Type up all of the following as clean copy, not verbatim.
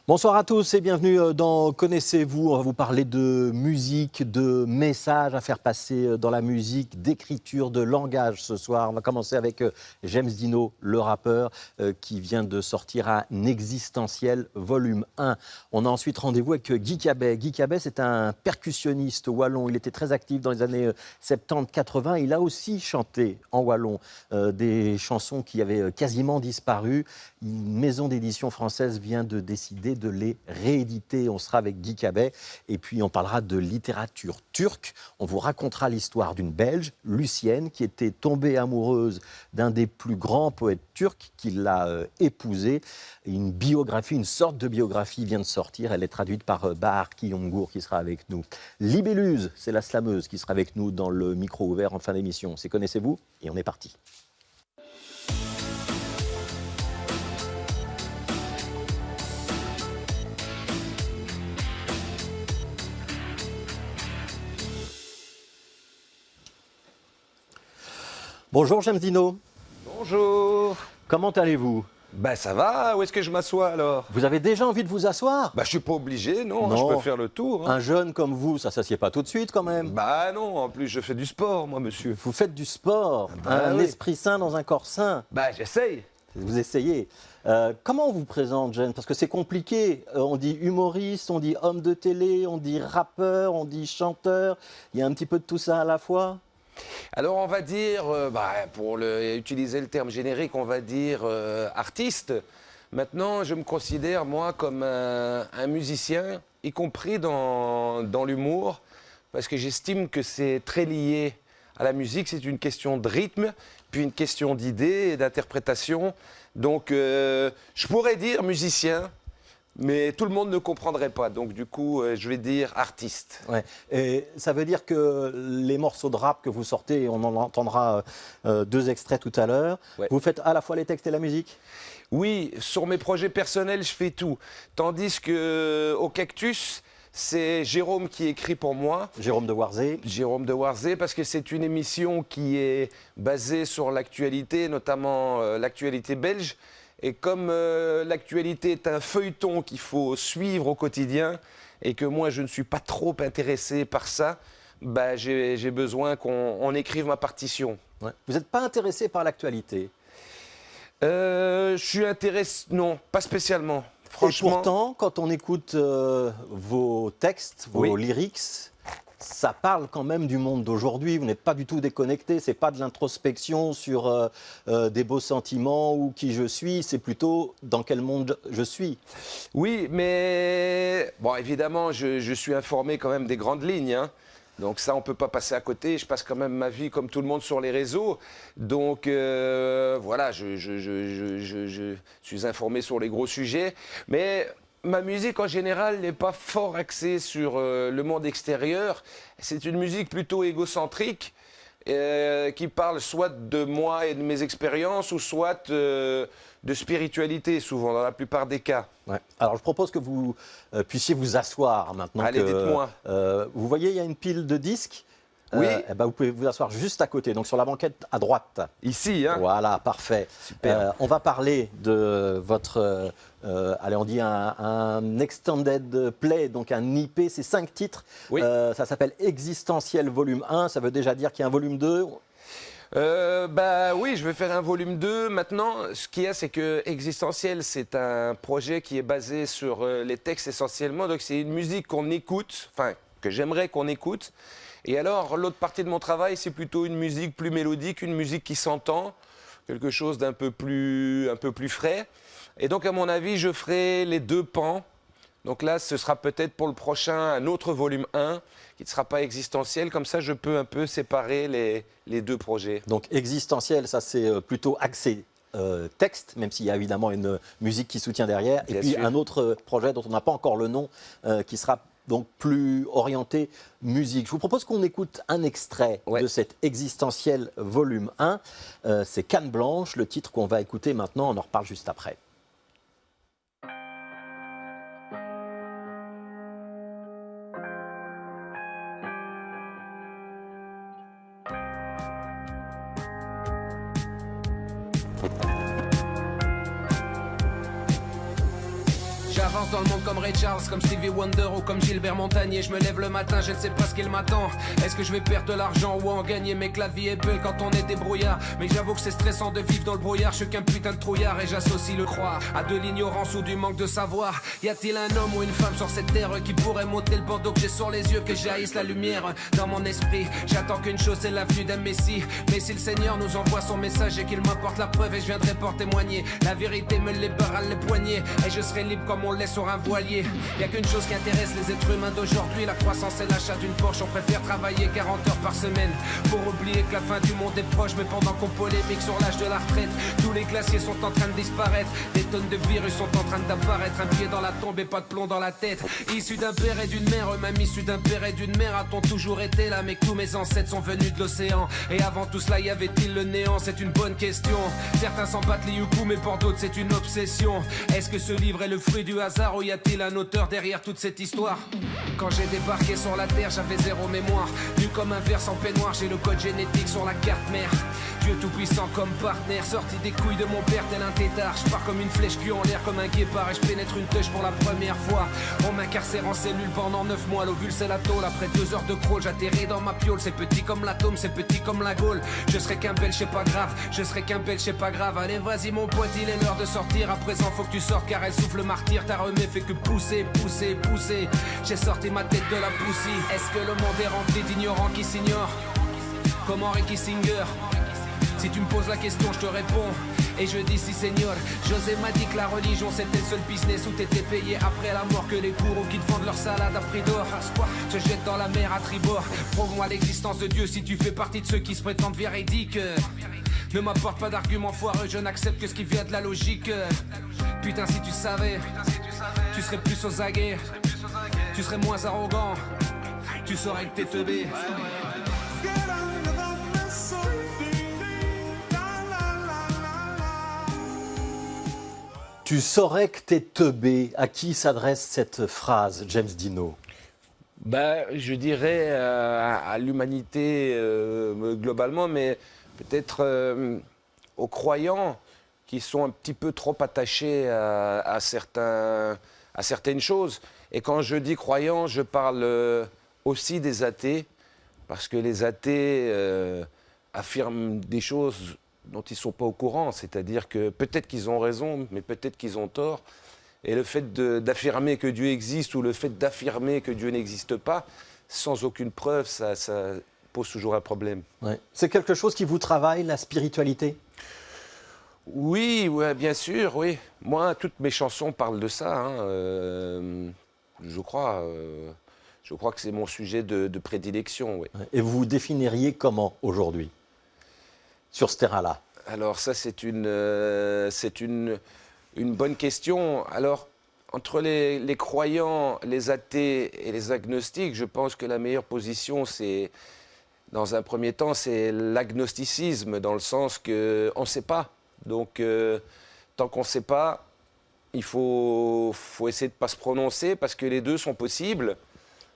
Bonsoir à tous et bienvenue dans Connaissez-vous. On va vous parler de musique, de messages à faire passer dans la musique, d'écriture, de langage ce soir. On va commencer avec James Dino, le rappeur, qui vient de sortir un Existentiel volume 1. On a ensuite rendez-vous avec Guy Cabet. Guy Cabet, c'est un percussionniste wallon. Il était très actif dans les années 70-80. Il a aussi chanté en wallon des chansons qui avaient quasiment disparu. Une maison d'édition française vient de décider de les rééditer. On sera avec Guy Cabet et puis on parlera de littérature turque. On vous racontera l'histoire d'une Belge, Lucienne, qui était tombée amoureuse d'un des plus grands poètes turcs, qui l'a épousé. Une biographie, une sorte de biographie vient de sortir. Elle est traduite par Bahar Kiyongur qui sera avec nous. Libelluse, c'est la slameuse qui sera avec nous dans le micro ouvert en fin d'émission. C'est Connaissez-vous et on est parti. Bonjour James Dino. Bonjour. Comment allez-vous? Ben ça va, où est-ce que je m'assois alors? Vous avez déjà envie de vous asseoir? Bah je suis pas obligé, non, Non. je peux faire le tour. Un jeune comme vous, ça s'assied pas tout de suite quand même. Bah non, en plus je fais du sport moi monsieur. Vous faites du sport, un oui. esprit sain dans un corps sain. Bah j'essaye. Vous essayez. Comment on vous présente, James? Parce que c'est compliqué. On dit humoriste, on dit homme de télé, on dit rappeur, on dit chanteur. Il y a un petit peu de tout ça à la fois. Alors on va dire, pour utiliser le terme générique, on va dire artiste. Maintenant je me considère moi comme un musicien, y compris dans l'humour, parce que j'estime que c'est très lié à la musique. C'est une question de rythme, puis une question d'idée et d'interprétation. Donc je pourrais dire musicien, mais tout le monde ne comprendrait pas. Donc du coup, je vais dire artiste. Ouais. Et ça veut dire que les morceaux de rap que vous sortez, et on en entendra deux extraits tout à l'heure, Ouais. vous faites à la fois les textes et la musique? Oui, sur mes projets personnels, je fais tout. Tandis que au Cactus, c'est Jérôme qui écrit pour moi. Jérôme de Warzé. Jérôme de Warzé, parce que c'est une émission qui est basée sur l'actualité, notamment l'actualité belge. Et comme l'actualité est un feuilleton qu'il faut suivre au quotidien, et que moi je ne suis pas trop intéressé par ça, bah, j'ai besoin qu'on écrive ma partition. Ouais. Vous n'êtes pas intéressé par l'actualité? Je suis intéressé, non, pas spécialement. Franchement. Et pourtant, quand on écoute vos textes, vos Oui. lyrics, ça parle quand même du monde d'aujourd'hui. Vous n'êtes pas du tout déconnecté. C'est pas de l'introspection sur des beaux sentiments ou qui je suis. C'est plutôt dans quel monde je suis. Oui, mais bon, évidemment, je suis informé quand même des grandes lignes, hein. Donc ça, on ne peut pas passer à côté. Je passe quand même ma vie comme tout le monde sur les réseaux. Donc voilà, je suis informé sur les gros sujets. Mais ma musique en général n'est pas fort axée sur le monde extérieur. C'est une musique plutôt égocentrique qui parle soit de moi et de mes expériences ou soit de spiritualité, souvent, dans la plupart des cas. Ouais. Alors, je propose que vous puissiez vous asseoir maintenant. Allez, dites-moi. Vous voyez, il y a une pile de disques. Oui. Eh ben, vous pouvez vous asseoir juste à côté, donc sur la banquette à droite. Ici, hein. Voilà, parfait. Super. On va parler de votre, allez, on dit un extended play, donc un IP, c'est 5 titres. Oui. Ça s'appelle Existentiel volume 1, ça veut déjà dire qu'il y a un volume 2. Bah oui, je vais faire un volume 2. Maintenant, ce qu'il y a, c'est que Existentiel, c'est un projet qui est basé sur les textes essentiellement. Donc c'est une musique qu'on écoute, enfin, que j'aimerais qu'on écoute. Et alors, l'autre partie de mon travail, c'est plutôt une musique plus mélodique, une musique qui s'entend, quelque chose d'un peu plus frais. Et donc, à mon avis, je ferai les deux pans. Donc là, ce sera peut-être pour le prochain un autre volume 1 qui ne sera pas existentiel. Comme ça, je peux un peu séparer les deux projets. Donc Existentiel, ça c'est plutôt axé texte, même s'il y a évidemment une musique qui soutient derrière. Bien et puis sûr. un autre projet dont on n'a pas encore le nom, qui sera donc plus orienté musique. Je vous propose qu'on écoute un extrait de cet Existentiel volume 1. C'est Canne Blanche, le titre qu'on va écouter maintenant. On en reparle juste après. J'avance dans le monde comme Ray Charles, comme Stevie Wonder ou comme Gilbert Montagnier. Je me lève le matin, je ne sais pas ce qu'il m'attend. Est-ce que je vais perdre de l'argent ou en gagner? Mais que la vie est belle quand on est débrouillard. Mais j'avoue que c'est stressant de vivre dans le brouillard. Je suis qu'un putain de trouillard et j'associe le croire à de l'ignorance ou du manque de savoir. Y a-t-il un homme ou une femme sur cette terre qui pourrait m'ôter le bandeau que j'ai sur les yeux, que jaillisse la lumière dans mon esprit? J'attends qu'une chose, c'est la venue d'un messie. Mais si le Seigneur nous envoie son message et qu'il m'apporte la preuve, et je viendrai pour témoigner, la vérité me libérera les poignets et je serai libre comme on l'est sur un voilier. Y a qu'une chose qui intéresse les êtres humains d'aujourd'hui, la croissance et l'achat d'une Porsche. On préfère travailler 40 heures par semaine pour oublier que la fin du monde est proche. Mais pendant qu'on polémique sur l'âge de la retraite, tous les glaciers sont en train de disparaître. Des tonnes de virus sont en train d'apparaître. Un pied dans la tombe et pas de plomb dans la tête. Issu d'un père et d'une mère, même issu d'un père et d'une mère, a-t-on toujours été là? Mais que tous mes ancêtres sont venus de l'océan. Et avant tout cela, y avait-il le néant? C'est une bonne question. Certains s'en battent les youcous, mais pour d'autres c'est une obsession. Est-ce que ce livre est le fruit du hasard ou y a-t-il un auteur derrière toute cette histoire? Quand j'ai débarqué sur la terre, j'avais zéro mémoire. Nu comme un ver sans peignoir, j'ai le code génétique sur la carte mère. Dieu tout puissant comme partenaire, sorti des couilles de mon père tel un tétard. Je pars comme une flèche cul en l'air comme un guépard et je pénètre une touche pour la première fois. On m'incarcère en cellule pendant 9 mois, l'ovule c'est la tôle. Après 2 heures de crawl, j'atterris dans ma piole. C'est petit comme l'atome, c'est petit comme la Gaule. Je serai qu'un belge, c'est pas grave, je serai qu'un belge, c'est pas grave. Allez vas-y mon pote, il est l'heure de sortir. À présent faut que tu sortes car elle souffle martyr. Ta remée fait que pousser, pousser, pousser. J'ai sorti ma tête de la poussie. Est-ce que le monde est rempli d'ignorants qui s'ignorent comme Henry Kissinger? Si tu me poses la question, je te réponds. Et je dis si Seigneur. José m'a dit que la religion c'était le seul business où t'étais payé après la mort, que les bourreaux qui te vendent leur salade à prix d'or se jettent dans la mer à tribord. Prouve-moi l'existence de Dieu si tu fais partie de ceux qui se prétendent véridiques. Ne m'apporte pas d'arguments foireux, je n'accepte que ce qui vient de la logique. Putain si tu savais, tu serais plus aux aguets, tu serais moins arrogant, tu saurais que t'es teubé. Tu saurais que t'es teubé. À qui s'adresse cette phrase, James Dino? Je dirais à l'humanité globalement, mais peut-être aux croyants qui sont un petit peu trop attachés à certaines choses. Et quand je dis croyants, je parle aussi des athées, parce que les athées affirment des choses dont ils ne sont pas au courant, c'est-à-dire que peut-être qu'ils ont raison, mais peut-être qu'ils ont tort. Et le fait d'affirmer que Dieu existe ou le fait d'affirmer que Dieu n'existe pas, sans aucune preuve, ça pose toujours un problème. Ouais. C'est quelque chose qui vous travaille, la spiritualité? Oui, ouais, bien sûr, oui. Moi, toutes mes chansons parlent de ça. Je crois que c'est mon sujet de prédilection. Oui. Et vous vous définiriez comment aujourd'hui, sur ce terrain-là? Alors ça, c'est une bonne question. Alors, entre les croyants, les athées et les agnostiques, je pense que la meilleure position, c'est, dans un premier temps, c'est l'agnosticisme, dans le sens qu'on ne sait pas. Donc, tant qu'on ne sait pas, il faut essayer de ne pas se prononcer, parce que les deux sont possibles.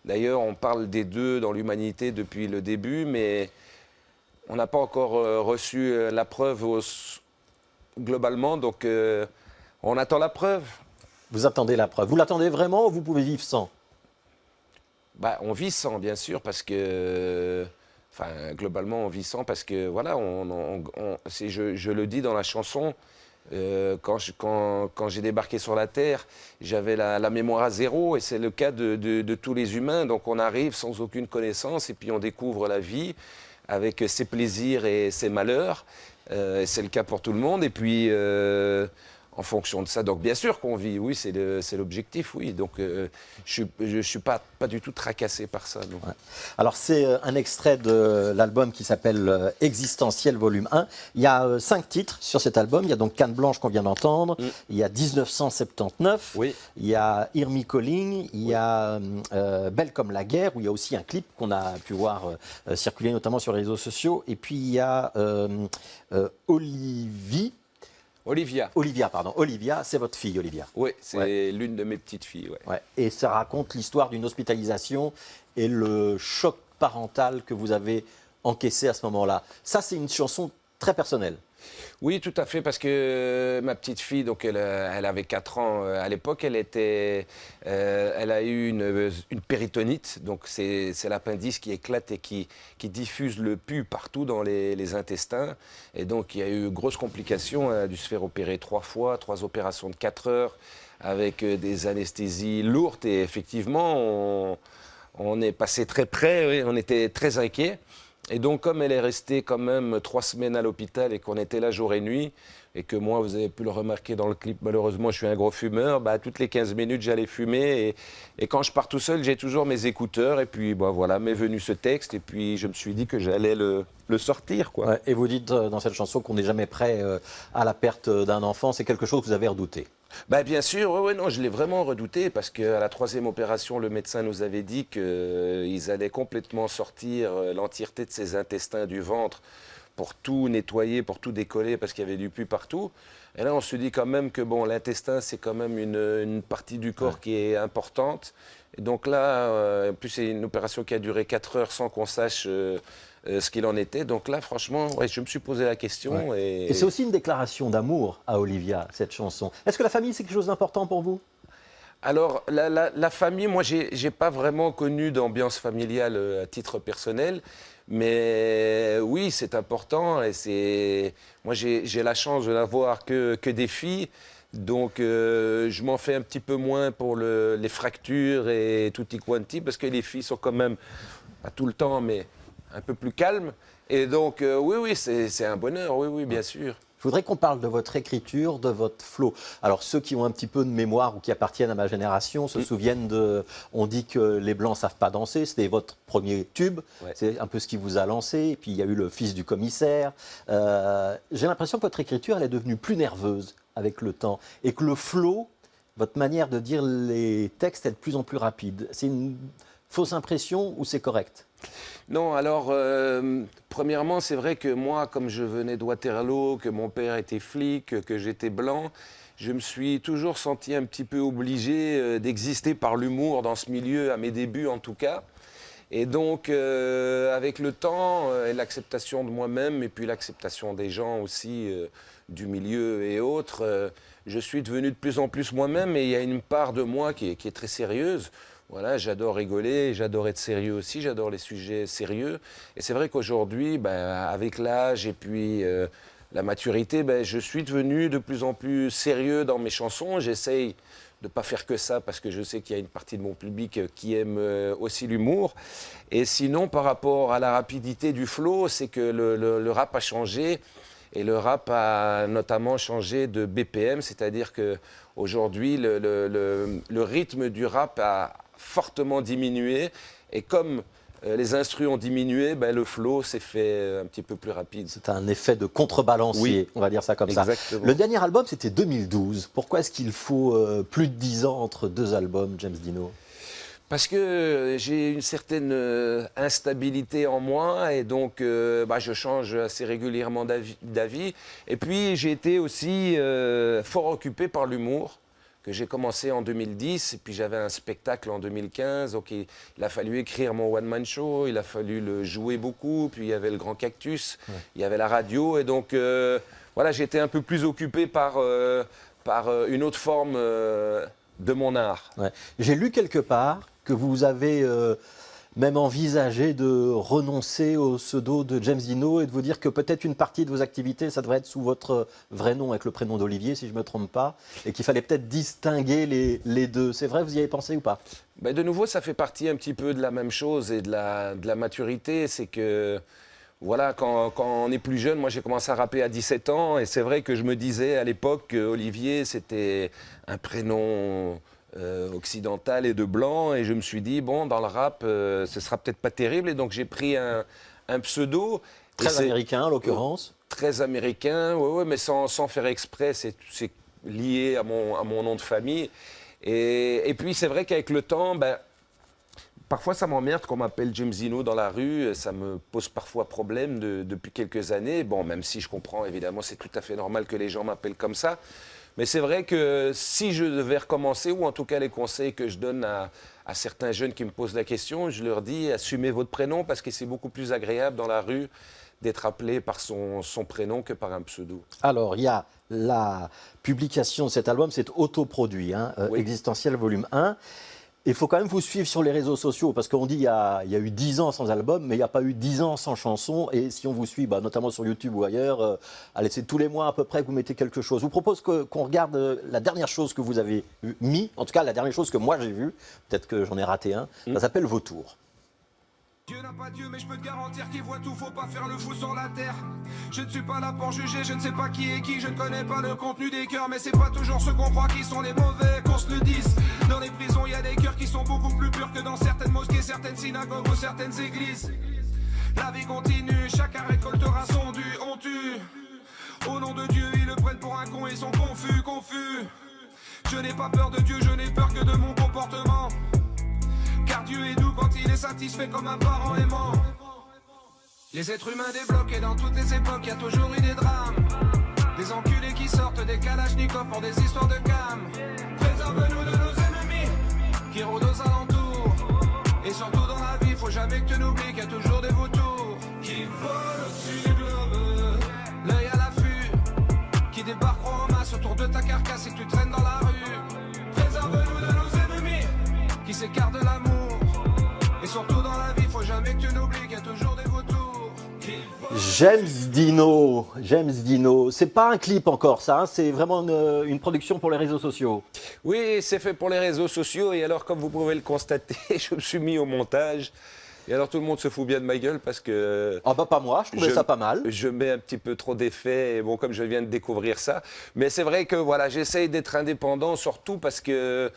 D'ailleurs, on parle des deux dans l'humanité depuis le début, mais on n'a pas encore reçu la preuve globalement, donc on attend la preuve. Vous attendez la preuve. Vous l'attendez vraiment ou vous pouvez vivre sans? On vit sans, bien sûr, parce que... globalement, on vit sans parce que, voilà, je le dis dans la chanson, quand j'ai débarqué sur la Terre, j'avais la mémoire à zéro, et c'est le cas de tous les humains. Donc on arrive sans aucune connaissance, et puis on découvre la vie avec ses plaisirs et ses malheurs. C'est le cas pour tout le monde. Et puis, en fonction de ça, donc bien sûr qu'on vit, oui, c'est l'objectif, oui. Donc je ne suis pas du tout tracassé par ça. Donc. Ouais. Alors c'est un extrait de l'album qui s'appelle Existentiel volume 1. Il y a 5 titres sur cet album. Il y a donc Canne Blanche qu'on vient d'entendre. Il y a 1979. Oui. Il y a Hear Me Calling. Il y a Belle comme la guerre, où il y a aussi un clip qu'on a pu voir circuler notamment sur les réseaux sociaux. Et puis il y a Olivia, c'est votre fille, Olivia. Oui, c'est l'une de mes petites filles. Ouais. Ouais. Et ça raconte l'histoire d'une hospitalisation et le choc parental que vous avez encaissé à ce moment-là. Ça, c'est une chanson très personnelle. Oui, tout à fait, parce que ma petite fille, donc elle avait 4 ans à l'époque, elle a eu une péritonite, donc c'est l'appendice qui éclate et qui diffuse le pus partout dans les intestins. Et donc il y a eu grosse complication, elle a dû se faire opérer 3 fois, 3 opérations de 4 heures, avec des anesthésies lourdes. Et effectivement, on est passé très près, oui, on était très inquiets. Et donc, comme elle est restée quand même 3 semaines à l'hôpital et qu'on était là jour et nuit, et que moi, vous avez pu le remarquer dans le clip, malheureusement, je suis un gros fumeur, bah, toutes les 15 minutes, j'allais fumer. Et quand je pars tout seul, j'ai toujours mes écouteurs. Et puis, bah, voilà, m'est venu ce texte. Et puis, je me suis dit que j'allais le sortir, quoi. Ouais, et vous dites dans cette chanson qu'on n'est jamais prêt à la perte d'un enfant. C'est quelque chose que vous avez redouté. Bah, bien sûr, ouais, non, je l'ai vraiment redouté parce qu'à la 3e opération, le médecin nous avait dit qu'ils allaient complètement sortir l'entièreté de ses intestins du ventre pour tout nettoyer, pour tout décoller parce qu'il y avait du pus partout. Et là, on se dit quand même que bon, l'intestin, c'est quand même une partie du corps qui est importante. Et donc là, en plus, c'est une opération qui a duré 4 heures sans qu'on sache ce qu'il en était. Donc là, franchement, ouais, je me suis posé la question. Ouais. Et c'est aussi une déclaration d'amour à Olivia, cette chanson. Est-ce que la famille, c'est quelque chose d'important pour vous? Alors, la famille, moi, j'ai pas vraiment connu d'ambiance familiale à titre personnel. Mais oui, c'est important. Et moi, j'ai la chance de n'avoir que des filles. Donc, je m'en fais un petit peu moins pour les fractures et tutti quanti, parce que les filles sont quand même, pas tout le temps, mais un peu plus calmes. Et donc, oui, c'est un bonheur, oui, bien sûr. Je voudrais qu'on parle de votre écriture, de votre flow. Alors, ceux qui ont un petit peu de mémoire ou qui appartiennent à ma génération se souviennent de « On dit que les Blancs savent pas danser », c'était votre premier tube, c'est un peu ce qui vous a lancé. Et puis, il y a eu Le Fils du commissaire. J'ai l'impression que votre écriture, elle est devenue plus nerveuse avec le temps et que le flow, votre manière de dire les textes, est de plus en plus rapide. C'est une fausse impression ou c'est correct? Non, alors, premièrement, c'est vrai que moi, comme je venais de Waterloo, que mon père était flic, que j'étais blanc, je me suis toujours senti un petit peu obligé d'exister par l'humour dans ce milieu, à mes débuts en tout cas. Et donc, avec le temps et l'acceptation de moi-même, et puis l'acceptation des gens aussi, du milieu et autres, je suis devenu de plus en plus moi-même, et il y a une part de moi qui est très sérieuse. Voilà, j'adore rigoler, j'adore être sérieux aussi, j'adore les sujets sérieux. Et c'est vrai qu'aujourd'hui, avec l'âge et puis la maturité, je suis devenu de plus en plus sérieux dans mes chansons. J'essaye de ne pas faire que ça parce que je sais qu'il y a une partie de mon public qui aime aussi l'humour. Et sinon, par rapport à la rapidité du flow, c'est que le rap a changé. Et le rap a notamment changé de BPM, c'est-à-dire qu'aujourd'hui, le rythme du rap a fortement diminué. Et comme les instrus ont diminué, le flow s'est fait un petit peu plus rapide. C'est un effet de contrebalancier, on va dire ça comme ça. Le dernier album, c'était 2012. Pourquoi est-ce qu'il faut plus de 10 ans entre 2 albums, James Dino? Parce que j'ai une certaine instabilité en moi et donc je change assez régulièrement d'avis. Et puis j'ai été aussi fort occupé par l'humour, que j'ai commencé en 2010, et puis j'avais un spectacle en 2015, donc il a fallu écrire mon one-man show, il a fallu le jouer beaucoup, puis il y avait le Grand Cactus, il y avait la radio, et donc voilà, j'étais un peu plus occupé par une autre forme de mon art. Ouais. J'ai lu quelque part que vous avez même envisagé de renoncer au pseudo de James Dino et de vous dire que peut-être une partie de vos activités, ça devrait être sous votre vrai nom avec le prénom d'Olivier, si je ne me trompe pas, et qu'il fallait peut-être distinguer les deux. C'est vrai, vous y avez pensé ou pas? De nouveau, ça fait partie un petit peu de la même chose et de la maturité. C'est que, voilà, quand on est plus jeune, moi j'ai commencé à rapper à 17 ans, et c'est vrai que je me disais à l'époque qu'Olivier, c'était un prénom occidental et de blanc, et je me suis dit, bon, dans le rap, ce sera peut-être pas terrible, et donc j'ai pris un pseudo. Très américain, en l'occurrence. Très américain, ouais, mais sans faire exprès, c'est lié à mon nom de famille. Et puis c'est vrai qu'avec le temps, parfois ça m'emmerde qu'on m'appelle James Dino dans la rue, ça me pose parfois problème depuis quelques années. Bon, même si je comprends, évidemment, c'est tout à fait normal que les gens m'appellent comme ça. Mais c'est vrai que si je devais recommencer, ou en tout cas les conseils que je donne à certains jeunes qui me posent la question, je leur dis assumez votre prénom parce que c'est beaucoup plus agréable dans la rue d'être appelé par son prénom que par un pseudo. Alors, il y a la publication de cet album, c'est autoproduit, hein, Oui. Existentiel volume 1. Il faut quand même vous suivre sur les réseaux sociaux, parce qu'on dit qu'il y a eu 10 ans sans album, mais il n'y a pas eu 10 ans sans chanson. Et si on vous suit, notamment sur YouTube ou ailleurs, allez, c'est tous les mois à peu près que vous mettez quelque chose. Je vous propose qu'on regarde la dernière chose que vous avez mis, en tout cas la dernière chose que moi j'ai vue, peut-être que j'en ai raté un, ça s'appelle Vautour. Dieu n'a pas Dieu, mais je peux te garantir qu'il voit tout, faut pas faire le fou sur la terre. Je ne suis pas là pour juger, je ne sais pas qui est qui, je ne connais pas le contenu des cœurs, mais c'est pas toujours ceux qu'on croit qui sont les mauvais, qu'on se le dise. Dans les prisons, il y a des cœurs qui sont beaucoup plus purs que dans certaines mosquées, certaines synagogues ou certaines églises. La vie continue, chacun récoltera son dû, on tue. Au nom de Dieu, ils le prennent pour un con, ils sont confus. Je n'ai pas peur de Dieu, je n'ai peur que de mon comportement. Car Dieu est doux quand il est satisfait comme un parent aimant. Les êtres humains débloqués dans toutes les époques, y a toujours eu des drames. Des enculés qui sortent des kalachnikovs pour des histoires de cam. Préserve-nous de nos ennemis qui rôdent aux alentours. Et surtout dans la vie, faut jamais que tu n'oublies qu'il y a toujours des vautours qui volent au-dessus du globe, l'œil à l'affût, qui débarqueront en masse autour de ta carcasse et que tu traînes dans la rue. Préserve-nous de nos ennemis qui s'écartent de l'amour. Et surtout dans la vie, faut jamais que tu n'oublies qu'il y a toujours des vautours qui volent. James Dino, c'est pas un clip encore ça, hein, c'est vraiment une production pour les réseaux sociaux. Oui, c'est fait pour les réseaux sociaux et alors comme vous pouvez le constater, je me suis mis au montage. Et alors tout le monde se fout bien de ma gueule parce que... Ah pas moi, je trouvais ça pas mal. Je mets un petit peu trop d'effets, et bon, comme je viens de découvrir ça. Mais c'est vrai que voilà, j'essaye d'être indépendant, surtout parce que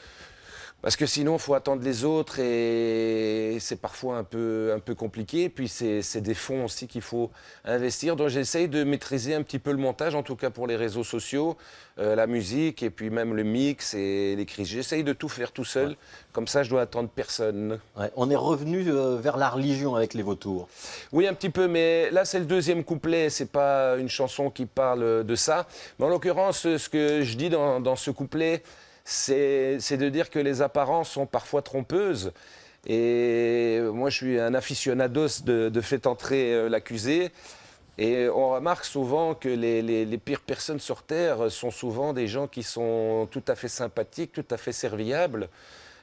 sinon, il faut attendre les autres et c'est parfois un peu compliqué. Puis c'est des fonds aussi qu'il faut investir. Donc j'essaye de maîtriser un petit peu le montage, en tout cas pour les réseaux sociaux, la musique et puis même le mix et l'écrit. J'essaye de tout faire tout seul. Ouais. Comme ça, je dois attendre personne. Ouais, on est revenu vers la religion avec les vautours. Oui, un petit peu, mais là, c'est le deuxième couplet. C'est pas une chanson qui parle de ça. Mais en l'occurrence, ce que je dis dans ce couplet, c'est de dire que les apparences sont parfois trompeuses. Et moi, je suis un aficionados de fait entrer l'accusé. Et on remarque souvent que les pires personnes sur Terre sont souvent des gens qui sont tout à fait sympathiques, tout à fait serviables.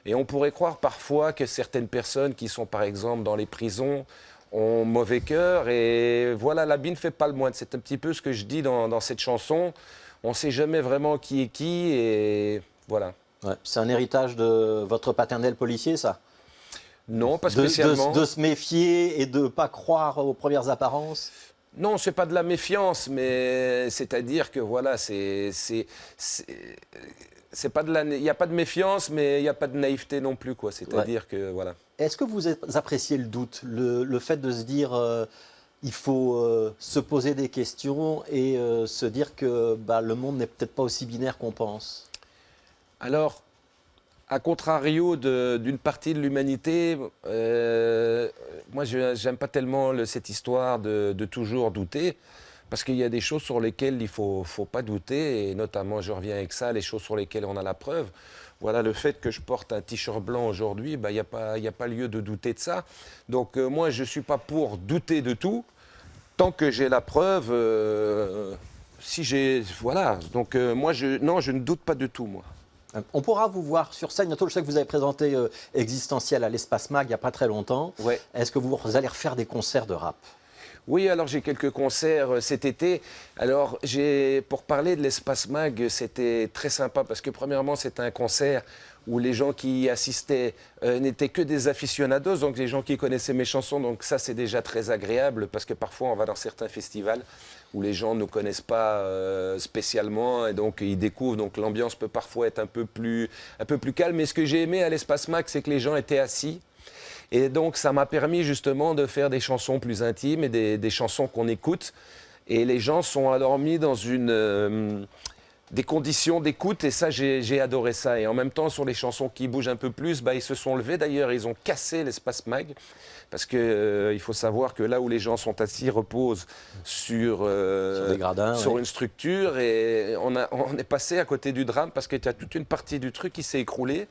Et on pourrait croire parfois que certaines personnes qui sont par exemple dans les prisons ont mauvais cœur. Et voilà, l'habit ne fait pas le moine. C'est un petit peu ce que je dis dans cette chanson. On ne sait jamais vraiment qui est qui et... Voilà. Ouais, c'est un héritage de votre paternel policier, ça? Non, pas spécialement. De se méfier et de ne pas croire aux premières apparences? Non, c'est pas de la méfiance, mais c'est-à-dire que voilà, c'est pas de la, il n'y a pas de méfiance, mais il n'y a pas de naïveté non plus, quoi. C'est-à-dire que voilà. Est-ce que vous appréciez le doute, le fait de se dire il faut se poser des questions et se dire que le monde n'est peut-être pas aussi binaire qu'on pense? Alors, à contrario d'une partie de l'humanité, moi, je n'aime pas tellement cette histoire de toujours douter, parce qu'il y a des choses sur lesquelles il ne faut pas douter, et notamment, je reviens avec ça, les choses sur lesquelles on a la preuve. Voilà, le fait que je porte un t-shirt blanc aujourd'hui, il n'y a pas lieu de douter de ça. Donc, moi, je ne suis pas pour douter de tout, tant que j'ai la preuve, voilà. Donc, moi, je ne doute pas de tout, moi. On pourra vous voir sur scène bientôt. Je sais que vous avez présenté Existentiel à l'Espace Mag il n'y a pas très longtemps. Ouais. Est-ce que vous allez refaire des concerts de rap? Oui, alors j'ai quelques concerts cet été. Alors, pour parler de l'Espace Mag, c'était très sympa parce que premièrement, c'était un concert où les gens qui y assistaient n'étaient que des aficionados, donc les gens qui connaissaient mes chansons. Donc ça, c'est déjà très agréable parce que parfois, on va dans certains festivals où les gens ne connaissent pas spécialement et donc ils découvrent. Donc l'ambiance peut parfois être un peu plus calme. Mais ce que j'ai aimé à l'Espace Mag, c'est que les gens étaient assis. Et donc ça m'a permis justement de faire des chansons plus intimes et des chansons qu'on écoute. Et les gens sont alors mis dans des conditions d'écoute et ça, j'ai adoré ça. Et en même temps, sur les chansons qui bougent un peu plus, ils se sont levés. D'ailleurs, ils ont cassé l'Espace Mag parce qu'il faut savoir que là où les gens sont assis, reposent sur des gradins, sur une structure. Et on est passé à côté du drame parce qu'il y a toute une partie du truc qui s'est écroulée.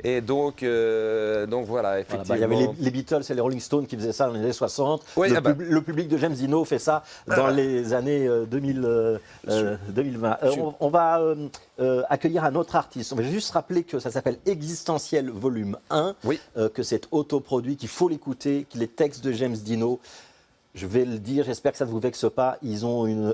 Et donc voilà, Voilà, effectivement. bah, il y avait les Beatles et les Rolling Stones qui faisaient ça dans les années 60. Oui, Le public de James Dino fait ça dans les années 2020. On va accueillir un autre artiste. On va juste rappeler que ça s'appelle Existentiel Volume 1, Oui. que c'est autoproduit, qu'il faut l'écouter, que les textes de James Dino, je vais le dire, j'espère que ça ne vous vexe pas, ils ont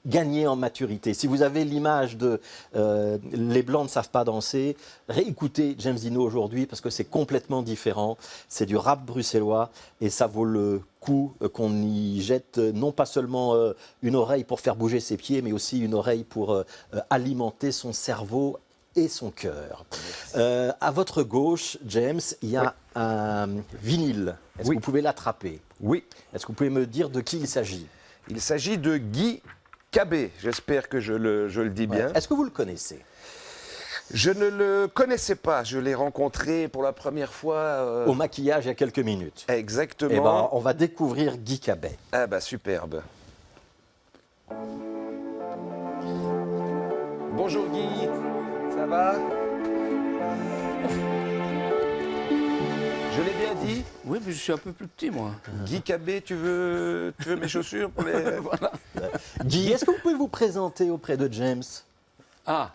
gagné en maturité. Si vous avez l'image de Les Blancs ne savent pas danser, réécoutez James Dino aujourd'hui parce que c'est complètement différent. C'est du rap bruxellois et ça vaut le coup qu'on y jette non pas seulement une oreille pour faire bouger ses pieds, mais aussi une oreille pour alimenter son cerveau et son cœur. À votre gauche, James, il y a un vinyle. Est-ce que vous pouvez l'attraper? Oui. Est-ce que vous pouvez me dire de qui il s'agit? Il s'agit de Guy Cabé, j'espère que je le dis bien. Est-ce que vous le connaissez? Je ne le connaissais pas, je l'ai rencontré pour la première fois. Au maquillage il y a quelques minutes. Exactement. Eh ben, on va découvrir Guy Cabet. Ah bah superbe. Bonjour Guy, ça va? Je l'ai bien dit? Oui, mais je suis un peu plus petit, moi. Guy Cabé, tu veux mes chaussures pour les... Voilà. Guy, est-ce que vous pouvez vous présenter auprès de James? Ah.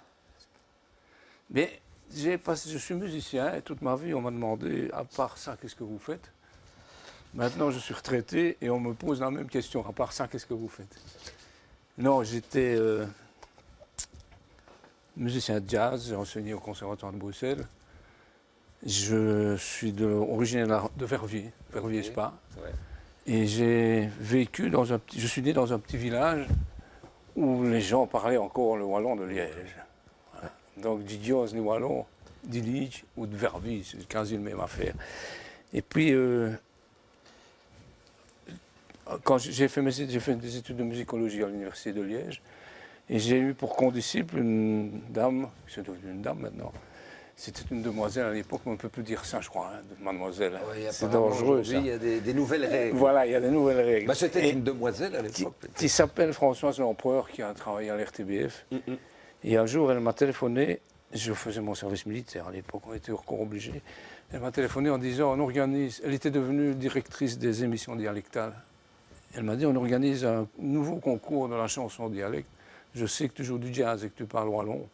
Mais je suis musicien et toute ma vie, on m'a demandé, à part ça, qu'est-ce que vous faites? Maintenant, je suis retraité et on me pose la même question. À part ça, qu'est-ce que vous faites? Non, j'étais musicien de jazz, j'ai enseigné au Conservatoire de Bruxelles. Je suis originaire de Verviers, Verviers-Spa. Ouais. Et j'ai vécu je suis né dans un petit village où les gens parlaient encore le wallon de Liège. Voilà. Donc, d'Idios, du wallon, d'Illich ou de Verviers, c'est quasi la même affaire. Et puis, quand j'ai fait des études de musicologie à l'université de Liège, et j'ai eu pour condisciple une dame, qui est devenue une dame maintenant. C'était une demoiselle à l'époque, mais on ne peut plus dire ça, je crois, hein, mademoiselle. Ouais, c'est dangereux, ça. Il y a des nouvelles règles. Voilà, il y a des nouvelles règles. Bah, c'était une demoiselle à l'époque. Qui s'appelle Françoise L'Empereur, qui a travaillé à l'RTBF. Et un jour, elle m'a téléphoné. Je faisais mon service militaire à l'époque, on était encore obligés. Elle m'a téléphoné en disant, on organise... Elle était devenue directrice des émissions dialectales. Elle m'a dit, on organise un nouveau concours de la chanson dialecte. Je sais que tu joues du jazz et que tu parles wallon.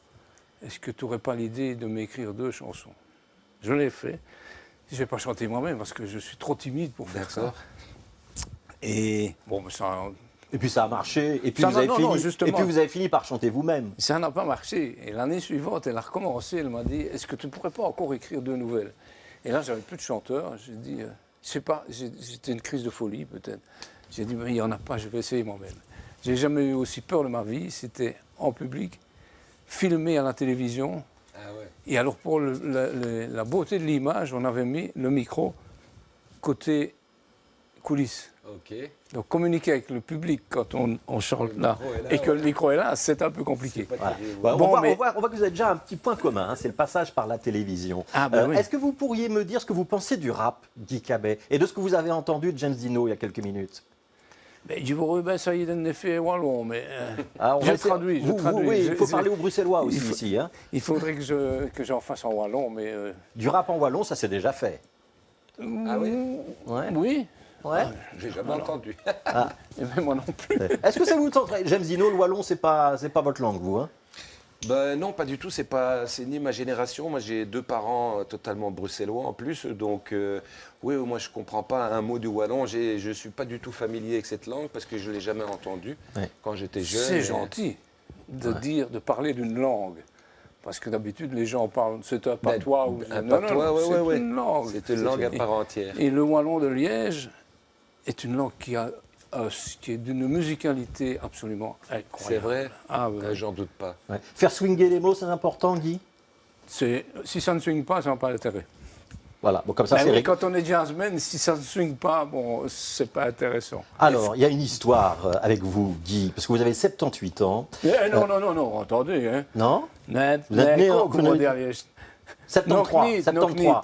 Est-ce que tu n'aurais pas l'idée de m'écrire 2 chansons? Je l'ai fait. Je ne vais pas chanter moi-même parce que je suis trop timide pour faire ça. Et bon, ça... Et puis ça a marché, et puis, Ça, vous, avez non, fini, non, justement. et puis vous avez fini par chanter vous-même. Ça n'a pas marché. Et l'année suivante, elle a recommencé. Elle m'a dit, est-ce que tu ne pourrais pas encore écrire 2 nouvelles? Et là, j'avais plus de chanteur. J'ai dit, je sais pas, c'était une crise de folie peut-être. J'ai dit, mais il n'y en a pas, je vais essayer moi-même. J'ai jamais eu aussi peur de ma vie. C'était en public, filmé à la télévision. Ah ouais. Et alors, pour la beauté de l'image, on avait mis le micro côté coulisses. Ok. Donc, communiquer avec le public quand on chante là, là, et que le micro est là, c'est un peu compliqué. Voilà. terrible. Voilà, Bon, on voit mais- que vous avez déjà un petit point commun, hein, c'est le passage par la télévision. Ah, ben oui. Est-ce que vous pourriez me dire ce que vous pensez du rap, Guy Cabet, et de ce que vous avez entendu de James Dino il y a quelques minutes? Ben, je vous ben, ça y est, en effet, wallon, mais Ah, on je va essayer- traduis, je traduis. Oui, il faut Je- parler aux Bruxellois aussi il faut- ici. Hein. il faudrait que j'en fasse en wallon, mais... Du rap en wallon, ça s'est déjà fait. Ah oui? Ouais. Oui, Ouais. J'ai jamais entendu. et même moi non plus. Est-ce que ça vous tenterait? James Dino, le wallon, c'est pas votre langue, vous, hein? Ben non, pas du tout. C'est ni ma génération. Moi, j'ai 2 parents totalement bruxellois en plus, donc oui, moi je comprends pas un mot du wallon. Je suis pas du tout familier avec cette langue parce que je l'ai jamais entendue quand j'étais jeune. C'est gentil de parler d'une langue. Parce que d'habitude, les gens parlent, c'est un patois. ou... Un Non, patois, non, ouais, ouais. c'est une langue. C'est une langue à part entière. Et le wallon de Liège est une langue qui est d'une musicalité absolument incroyable. C'est vrai? Ah, oui. J'en doute pas. Ouais. Faire swinger les mots, c'est important, Guy? Si ça ne swing pas, ça n'a pas d'intérêt. Voilà, bon, comme ça, Ben c'est oui, réglé. quand on est jazzman, si ça ne swing pas, bon, c'est pas intéressant. Alors, il y a une histoire avec vous, Guy, parce que vous avez 78 ans. Non, attendez. Hein. Non? Net, Vous êtes né en- comment vous dire, n'êtes- 73,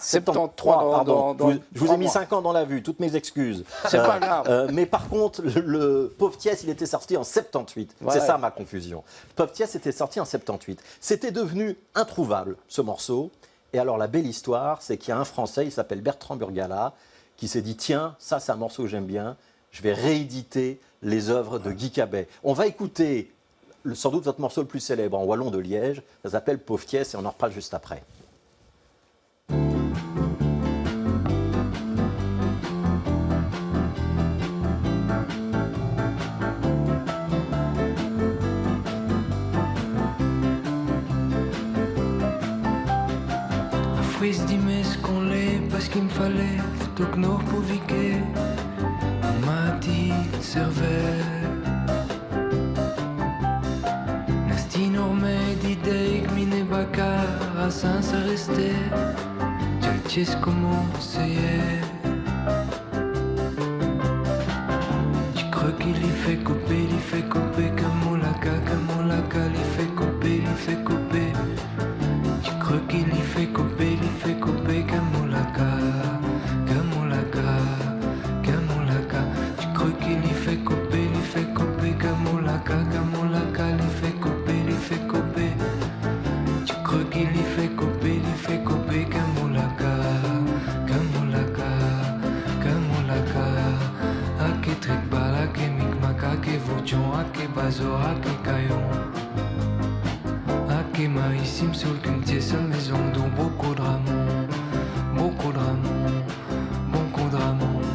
73, pardon. Je vous ai mis 5 ans dans la vue, toutes mes excuses. C'est pas grave. Mais par contre, le Pauvre Thiès, il était sorti en 78. Voilà. C'est ça ma confusion. Pauvre Thiès était sorti en 78. C'était devenu introuvable, ce morceau. Et alors la belle histoire, c'est qu'il y a un Français, il s'appelle Bertrand Burgala, qui s'est dit tiens, ça c'est un morceau que j'aime bien, je vais rééditer les œuvres de Guy Cabet. On va écouter sans doute votre morceau le plus célèbre en wallon de Liège, ça s'appelle Pauvre-Thiès et on en reparle juste après. Frise dit mais ce qu'on l'est parce qu'il me fallait Toknor pour viquer. On m'a dit servait Nasti normé d'idée que mine bakar à saint ça restait. Jalties comment c'est. Tu crois qu'il y fait couper comme on l'a il fait couper. Tu crois qu'il y fait couper Kamolaka. Tu crois qu'il y fait couper Kamolaka, il fait couper. Tu crois qu'il y fait couper Kamolaka. Ake trikbal, ake mikmak, ake vochon, ake bazo, ake kayon. Ake maïsim sur le cimetière, sa maison dont beaucoup de ramons.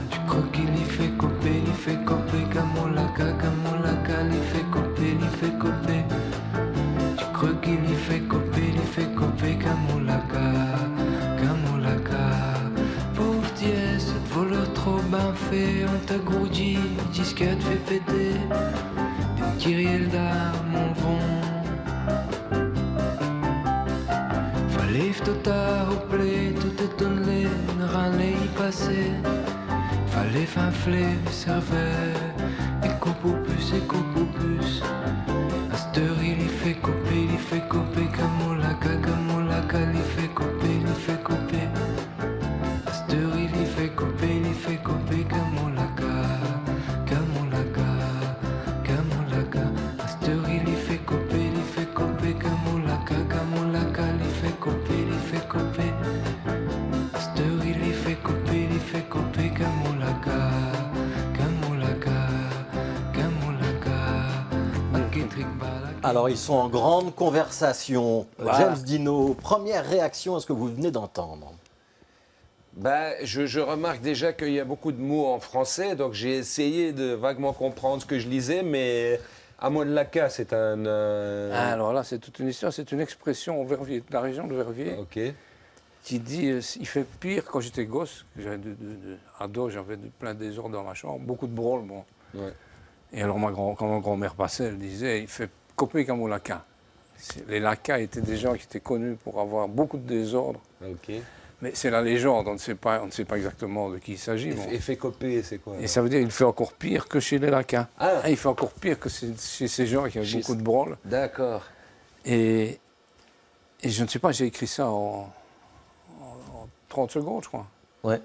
Tu crois qu'il y fait couper Kamolaka, il fait couper. Tu crois qu'il y fait couper Kamolaka. Pauvre-Thiès, voleur trop bien fait, on t'a gourdi, disquette fait péter. D'une kyrielle d'armes, on vend. Fallait tout à replay, tout étonné, ne râler y passer. Fallait finfler, servait, et coupe au plus. À cette heure, il y fait couper Kamolaka, il fait couper. À cette heure, il y fait couper Kamolaka. À cette heure, il y fait couper Kamolaka, il fait couper. À cette heure, il y fait couper Kamolaka. Alors ils sont en grande conversation. Voilà. James Dino, première réaction à ce que vous venez d'entendre. Ben, je remarque déjà qu'il y a beaucoup de mots en français, donc j'ai essayé de vaguement comprendre ce que je lisais, mais Amon Laka, c'est un... Alors là, c'est toute une histoire, c'est une expression au Verviers, de la région de Verviers, Ok. qui dit il fait pire quand j'étais gosse, que j'avais ado, j'avais plein de désordre dans ma chambre, beaucoup de brôles, bon. Ouais. Et alors quand ma grand-mère passait, elle disait il fait couper comme au laca. Les lacas étaient des gens qui étaient connus pour avoir beaucoup de désordre. Ok. Mais c'est la légende, on ne sait pas exactement de qui il s'agit. Bon. Effet copé, c'est quoi? Et ça veut dire qu'il fait encore pire que chez les lacas. Ah. Il fait encore pire que chez ces gens qui ont Chez- beaucoup de branles. D'accord. Et je ne sais pas, j'ai écrit ça en 30 secondes, je crois. Ouais.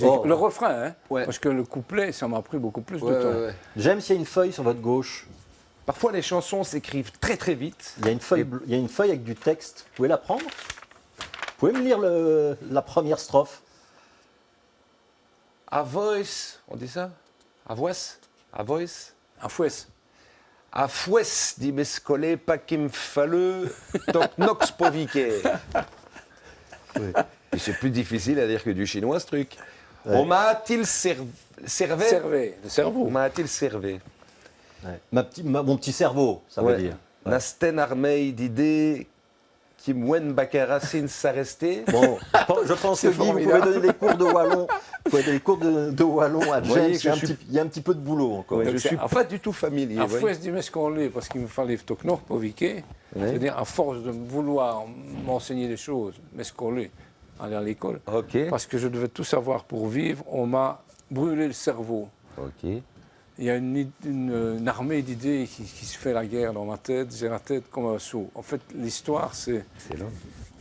Oh. Le refrain, hein, Ouais. parce que le couplet, ça m'a pris beaucoup plus de Ouais, temps. ouais, ouais. James, il y a une feuille sur votre gauche. Parfois, les chansons s'écrivent très très vite. Il y a une feuille, il y a une feuille avec du texte. Vous pouvez la prendre? Vous pouvez me lire la première strophe? A voice, on dit ça? A voice? A voice? Un fouesse. A fouesse, dit Mescolé, pas qu'il me falle, toc nox povique. Et c'est plus difficile à dire que du chinois, ce truc. Ouais. On m'a-t-il servé? Servez, le cerveau. On m'a-t-il servé? Ouais. Mon petit cerveau, ça veut dire. Ouais. Nasten armei d'idées qui mouen bacaracine s'arrester. Bon, je pense que Guy, vous pouvez formidable. donner des cours de wallon. Vous pouvez donner des cours de wallon à Vous voyez James. que Il y a un petit peu de boulot encore. Ouais, je Donc, suis c'est- pas du tout familier. Un ouais. fouesse dit mais ce qu'on l'est, parce qu'il me fallait Toknor pour viquer. C'est-à-dire, à force de vouloir m'enseigner des choses, mais ce qu'on l'est, aller à l'école, Ok. parce que je devais tout savoir pour vivre, on m'a brûlé le cerveau. Ok. Il y a une armée d'idées qui se fait la guerre dans ma tête, j'ai la tête comme un seau. En fait, l'histoire, c'est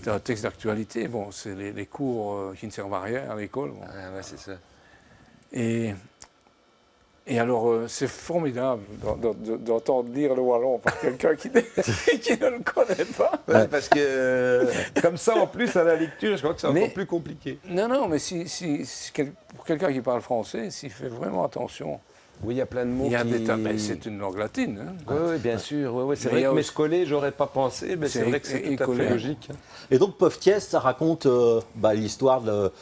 un texte d'actualité, bon, c'est les cours qui ne servent à rien à l'école. Bon. Ah ouais, c'est ça. Et Et alors, c'est formidable d'entendre dire le wallon par quelqu'un qui ne le connaît pas. Ouais, parce que comme ça, en plus, à la lecture, je crois que c'est encore plus compliqué. Non, mais pour quelqu'un qui parle français, s'il fait vraiment attention. Oui, il y a plein de mots mais c'est une langue latine. Hein. Oui, bien sûr. Ouais, c'est vrai que mescoler, j'aurais pas pensé, mais c'est vrai que c'est tout à fait logique. Et donc, Pauvre-Thiès, ça raconte l'histoire de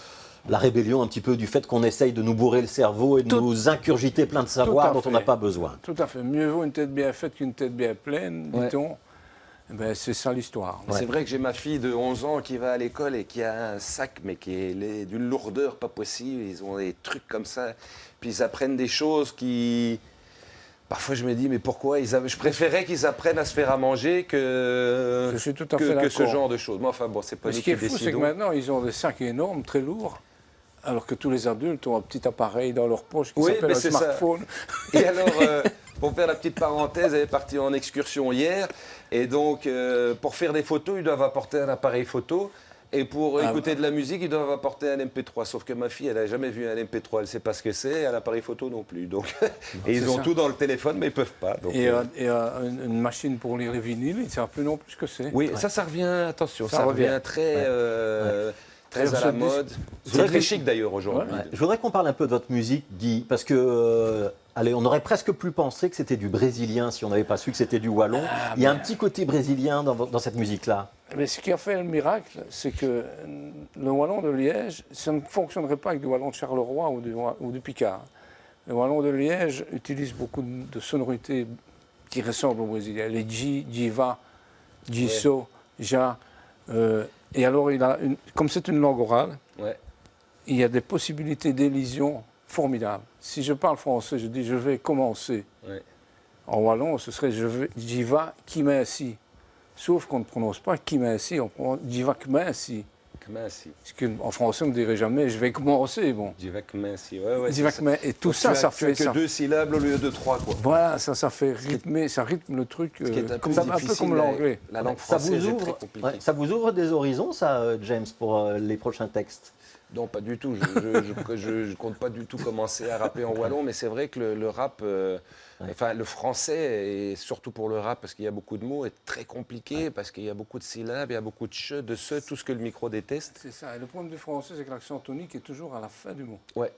la rébellion un petit peu du fait qu'on essaye de nous bourrer le cerveau et de nous incurgiter plein de savoirs dont on n'a pas besoin. Tout à fait. Mieux vaut une tête bien faite qu'une tête bien pleine, dit-on. Ben, c'est ça l'histoire. C'est vrai que j'ai ma fille de 11 ans qui va à l'école et qui a un sac, mais qui est d'une lourdeur pas possible. Ils ont des trucs comme ça. Puis ils apprennent des choses qui... Parfois je me dis, mais pourquoi je préférais qu'ils apprennent à se faire à manger que ce genre de choses. Mais enfin bon, c'est pas nous qui décidons. Ce qui est fou, c'est que maintenant, ils ont des sacs énormes, très lourds. Alors que tous les adultes ont un petit appareil dans leur poche qui s'appelle un smartphone. Et alors, pour faire la petite parenthèse, elle est partie en excursion hier. Et donc, pour faire des photos, ils doivent apporter un appareil photo. Et pour écouter de la musique, ils doivent apporter un MP3. Sauf que ma fille, elle n'a jamais vu un MP3. Elle ne sait pas ce que c'est. Un appareil photo non plus. Donc, et ils ont tout dans le téléphone, mais ils ne peuvent pas. Donc, et une machine pour lire les vinyles, ils ne savent plus non plus ce que c'est. Oui, ça revient, attention, ça revient très... Très à la mode. C'est très chic d'ailleurs aujourd'hui. Ouais. Je voudrais qu'on parle un peu de votre musique, Guy, parce que, on aurait presque pu penser que c'était du brésilien si on n'avait pas su que c'était du wallon. Il y a un petit côté brésilien dans cette musique-là. Mais ce qui a fait le miracle, c'est que le wallon de Liège, ça ne fonctionnerait pas avec du wallon de Charleroi ou du Picard. Le wallon de Liège utilise beaucoup de sonorités qui ressemblent au brésilien. Les Jiva, Jiso, Ja. Et alors, comme c'est une langue orale, il y a des possibilités d'élision formidables. Si je parle français, je dis je vais commencer. En wallon, ce serait j'y va qui m'a assis. Sauf qu'on ne prononce pas qui m'a assis, on prononce j'y va que m'a assis. En français, on ne dirait jamais je vais commencer. Bon. J'y va que m'a assis. Et tout ça, ça fait. Que 2 syllabes au lieu de 3, quoi. Voilà, ça fait rythmer, ça rythme le truc. Un peu comme l'anglais. La langue française est très compliquée. Ça vous ouvre des horizons, ça, James, pour les prochains textes? Non, pas du tout. Je compte pas du tout commencer à rapper en wallon, mais c'est vrai que le rap, enfin le français, et surtout pour le rap, parce qu'il y a beaucoup de mots, est très compliqué, parce qu'il y a beaucoup de syllabes, il y a beaucoup de che, de ce, tout ce que le micro déteste. C'est ça. Et le problème du français, c'est que l'accent tonique est toujours à la fin du mot. Ouais,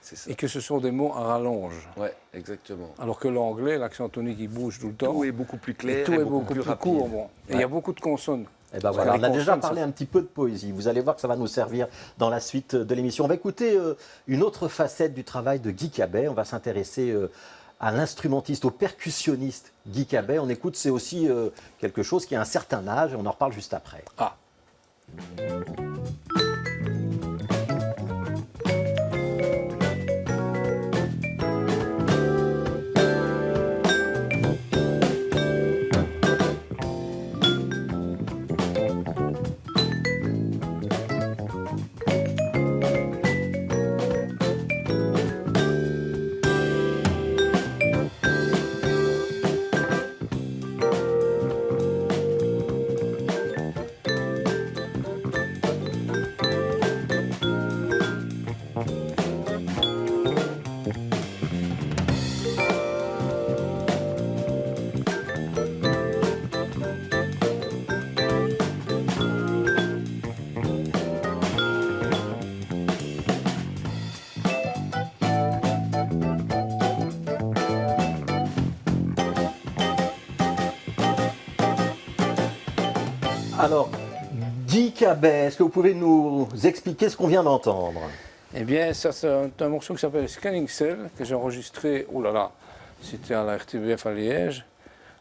c'est ça. Et que ce sont des mots à rallonge. Ouais, exactement. Alors que l'anglais, l'accent tonique, il bouge tout le temps. Tout est beaucoup plus clair, et tout est beaucoup plus rapide. Court. Bon. Et il y a beaucoup de consonnes. Eh ben voilà, on a déjà parlé un petit peu de poésie. Vous allez voir que ça va nous servir dans la suite de l'émission. On va écouter une autre facette du travail de Guy Cabet. On va s'intéresser à l'instrumentiste, au percussionniste Guy Cabet. On écoute, c'est aussi quelque chose qui a un certain âge et on en reparle juste après. Ah. Alors, Guy Cabet, est-ce que vous pouvez nous expliquer ce qu'on vient d'entendre? Eh bien, ça, c'est un morceau qui s'appelle Scanning Cell, que j'ai enregistré, oh là là, c'était à la RTBF à Liège,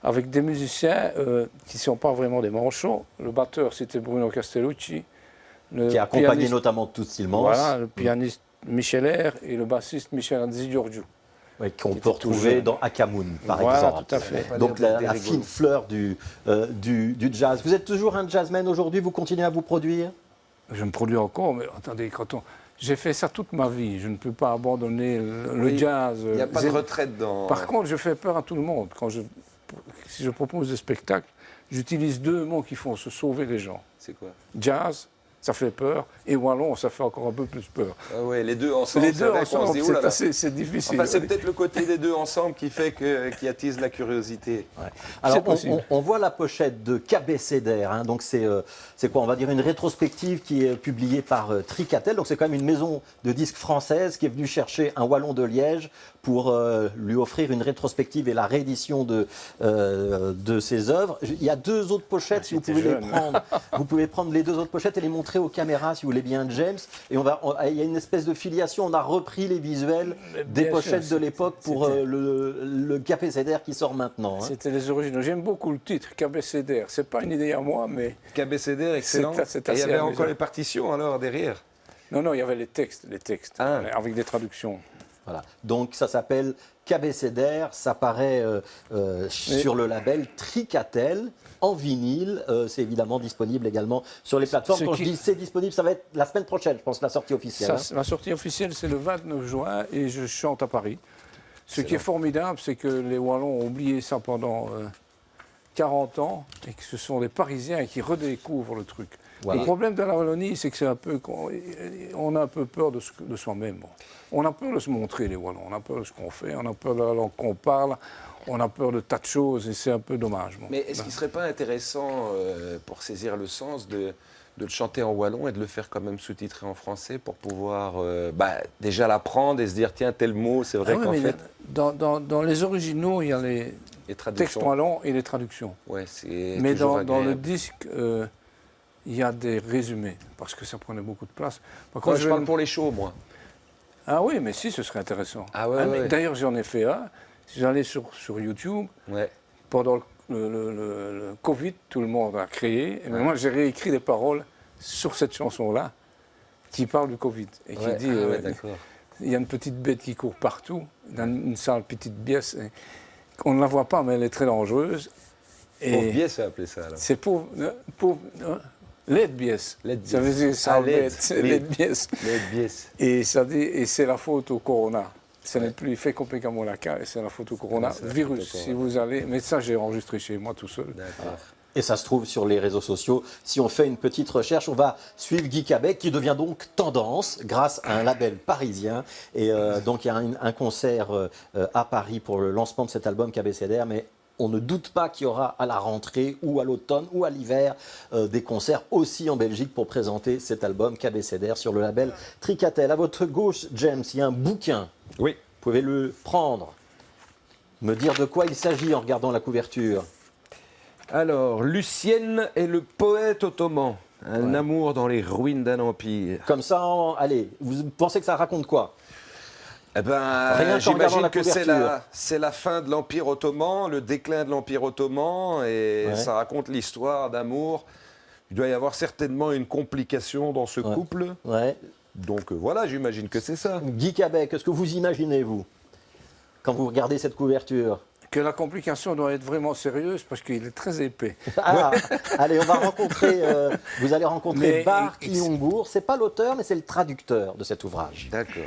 avec des musiciens qui ne sont pas vraiment des manchots. Le batteur, c'était Bruno Castellucci. Qui a accompagné notamment Toots Thielemans. Voilà, le pianiste Michel R. et le bassiste Michel Anzi-Giorgio. Oui, qu'on peut retrouver dans Akamoun, par exemple. Tout à fait. Donc la fine fleur du jazz. Vous êtes toujours un jazzman aujourd'hui, vous continuez à vous produire? Je me produis encore, mais attendez, j'ai fait ça toute ma vie, je ne peux pas abandonner le jazz. Il n'y a pas de retraite dans... Par contre, je fais peur à tout le monde. Si je propose des spectacles, j'utilise 2 mots qui font se sauver les gens. C'est quoi? Jazz ça fait peur. Et wallon, ça fait encore un peu plus peur. Ah ouais, les deux ensemble, Les deux vrai qu'on se ensemble, dit, oh là là. c'est difficile. Enfin, c'est peut-être le côté des deux ensemble qui attise la curiosité. Ouais. Alors, possible. on voit la pochette de Cabécéder, hein, donc c'est quoi? On va dire une rétrospective qui est publiée par Tricatel, donc c'est quand même une maison de disques française qui est venue chercher un wallon de Liège pour lui offrir une rétrospective et la réédition de ses œuvres. Il y a deux autres pochettes, si vous pouvez les prendre. Vous pouvez prendre les deux autres pochettes et les montrer aux caméras, si vous voulez bien, James. Et il y a une espèce de filiation, on a repris les visuels des pochettes de l'époque pour le Cabécéder qui sort maintenant. Hein. C'était les originaux. J'aime beaucoup le titre, Cabécéder. C'est pas une idée à moi, mais... Cabécéder, excellent. C'est Et il y assez avait amusant. encore les partitions alors derrière. Non, il y avait les textes, Ah. avec des traductions. Voilà. Donc ça s'appelle Cabécéder, ça paraît sur le label Tricatel en vinyle. C'est évidemment disponible également sur les plateformes. Ce Quand qui- je dis c'est disponible, ça va être la semaine prochaine, je pense, la sortie officielle. hein. La sortie officielle, c'est le 29 juin et je chante à Paris. Ce qui est formidable, c'est que les Wallons ont oublié ça pendant 40 ans et que ce sont les Parisiens qui redécouvrent le truc. Voilà. Le problème de la Wallonie, c'est que c'est un peu on a un peu peur de soi-même. On a peur de se montrer, les Wallons. On a peur de ce qu'on fait, on a peur de la langue qu'on parle, on a peur de tas de choses et c'est un peu dommage. Bon. Mais est-ce qu'il ne serait pas intéressant, pour saisir le sens, de le chanter en wallon et de le faire quand même sous-titré en français pour pouvoir déjà l'apprendre et se dire tiens, tel mot, c'est vrai Ah ouais, qu'en mais fait, dans les originaux, il y a les les textes traductions. wallons et les traductions. Ouais, c'est Mais toujours dans le agréable. disque, il y a des résumés, parce que ça prenait beaucoup de place. Par Quand contre, je parle pour les shows, moi. Ah oui, mais si, ce serait intéressant. Ah ouais, mais ouais. d'ailleurs, j'en ai fait un. J'allais sur YouTube, Ouais. pendant le Covid, tout le monde a créé. Et moi, j'ai réécrit des paroles sur cette chanson-là, qui parle du Covid. Et qui Ouais. dit, Ah ouais, d'accord. il y a une petite bête qui court partout, dans une sale petite pièce. On ne la voit pas, mais elle est très dangereuse. Pour bien ça appelé ça. Alors. C'est pour l'aide biès. L'aide Ça veut biès. dire Ah, sale l'aide, bête, oui. l'aide biès. Les biès. Et ça dit, et c'est la faute au corona. Ce n'est plus fait compliquément la cas, et c'est la faute au corona. c'est la Virus, faute au si corona. vous allez. Mais ça, j'ai enregistré chez moi tout seul. D'accord. Et ça se trouve sur les réseaux sociaux. Si on fait une petite recherche, on va suivre Guy Cabet, qui devient donc tendance grâce à un label parisien. Et donc il y a un concert à Paris pour le lancement de cet album Cabécéder, mais on ne doute pas qu'il y aura à la rentrée ou à l'automne ou à l'hiver des concerts aussi en Belgique pour présenter cet album Cabécéder sur le label Tricatel. À votre gauche, James, il y a un bouquin. Oui. Vous pouvez le prendre, me dire de quoi il s'agit en regardant la couverture. Alors, Lucienne est le poète ottoman. Un amour dans les ruines d'un empire. Comme ça, allez, vous pensez que ça raconte quoi? Eh ben, Rien qu'en regardant j'imagine la que couverture. c'est la fin de l'Empire ottoman, le déclin de l'Empire ottoman, et Ouais. ça raconte l'histoire d'amour. Il doit y avoir certainement une complication dans ce Ouais. couple. Ouais. Donc voilà, j'imagine que c'est ça. Guy Cabet, qu'est-ce que vous imaginez, vous, quand vous regardez cette couverture? Que la complication doit être vraiment sérieuse parce qu'il est très épais. Ah, allez, on va rencontrer, vous allez rencontrer Mais- Bar Kiongour. C'est pas l'auteur, mais c'est le traducteur de cet ouvrage. D'accord.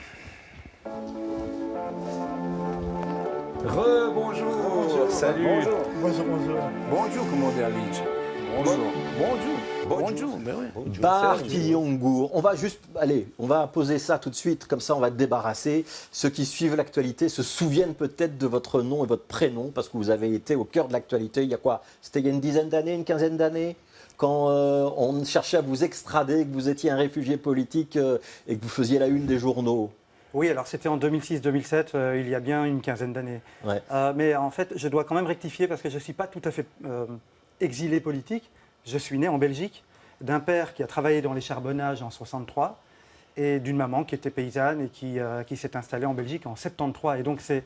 Rebonjour. Salut. Bonjour, comme on dit à Leeds. Bonjour. Bonjour. Mais oui. Bar Kiongour. On va juste, allez, on va poser ça tout de suite, comme ça on va te débarrasser. Ceux qui suivent l'actualité se souviennent peut-être de votre nom et votre prénom, parce que vous avez été au cœur de l'actualité. Il y a quoi? C'était il y a une dizaine d'années, une quinzaine d'années, quand on cherchait à vous extrader, que vous étiez un réfugié politique et que vous faisiez la une des journaux. Oui, alors c'était en 2006-2007, il y a bien une quinzaine d'années. Ouais. Mais en fait, je dois quand même rectifier parce que je ne suis pas tout à fait exilé politique. Je suis né en Belgique, d'un père qui a travaillé dans les charbonnages en 63 et d'une maman qui était paysanne et qui s'est installée en Belgique en 73. Et donc c'est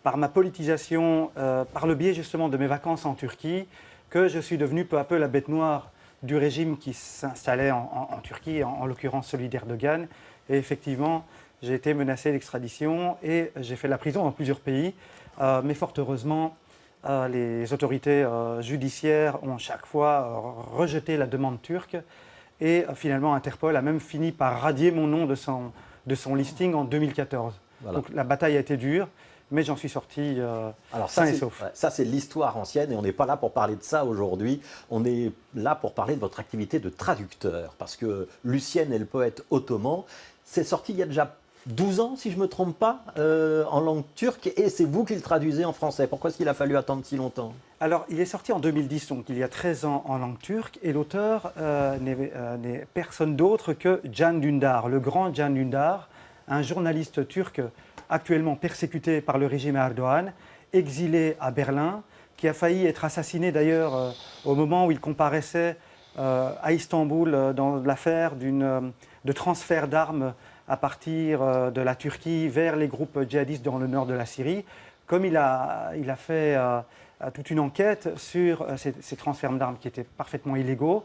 par ma politisation, par le biais justement de mes vacances en Turquie, que je suis devenu peu à peu la bête noire du régime qui s'installait en Turquie, en l'occurrence celui d'Erdogan. Et effectivement, j'ai été menacé d'extradition et j'ai fait la prison dans plusieurs pays. Mais fort heureusement, les autorités judiciaires ont chaque fois rejeté la demande turque. Et finalement, Interpol a même fini par radier mon nom de son listing en 2014. Voilà. Donc la bataille a été dure. mais j'en suis sorti Alors sain ça, et c'est sauf. ouais, ça, c'est l'histoire ancienne et on n'est pas là pour parler de ça aujourd'hui. On est là pour parler de votre activité de traducteur. Parce que Lucienne et le poète ottoman, c'est sorti il y a déjà 12 ans, si je ne me trompe pas, en langue turque. Et c'est vous qui le traduisez en français. Pourquoi est-ce qu'il a fallu attendre si longtemps? Alors, il est sorti en 2010, donc il y a 13 ans en langue turque, et l'auteur n'est personne d'autre que Can Dündar, le grand Can Dündar, un journaliste turc actuellement persécuté par le régime Erdogan, exilé à Berlin, qui a failli être assassiné d'ailleurs au moment où il comparaissait à Istanbul dans l'affaire de transfert d'armes à partir de la Turquie vers les groupes djihadistes dans le nord de la Syrie. Comme il a fait toute une enquête sur ces transferts d'armes qui étaient parfaitement illégaux,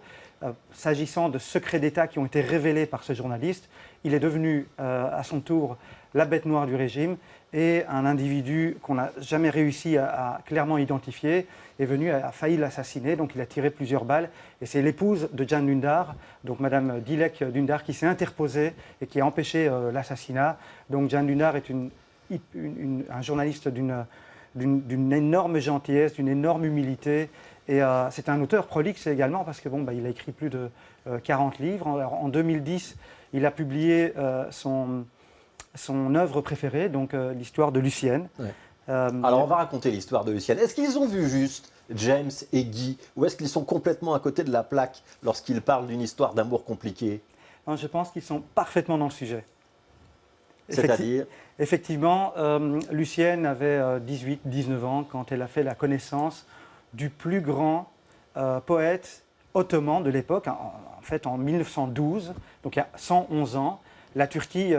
s'agissant de secrets d'État qui ont été révélés par ce journaliste, il est devenu à son tour la bête noire du régime et un individu qu'on n'a jamais réussi à clairement identifier a failli l'assassiner, donc il a tiré plusieurs balles et c'est l'épouse de Can Dündar, donc Madame Dilek Dündar, qui s'est interposée et qui a empêché l'assassinat. Donc Can Dündar est un journaliste d'une énorme gentillesse, d'une énorme humilité. Et c'est un auteur prolixe également parce que il a écrit plus de 40 livres. En 2010, il a publié son œuvre préférée, donc l'histoire de Lucienne. Ouais. Alors on va raconter l'histoire de Lucienne. Est-ce qu'ils ont vu juste James et Guy, ou est-ce qu'ils sont complètement à côté de la plaque lorsqu'ils parlent d'une histoire d'amour compliquée? Non, je pense qu'ils sont parfaitement dans le sujet. C'est-à-dire? Effectivement, Lucienne avait 18-19 ans quand elle a fait la connaissance du plus grand poète ottoman de l'époque. En fait, en 1912, donc il y a 111 ans, la Turquie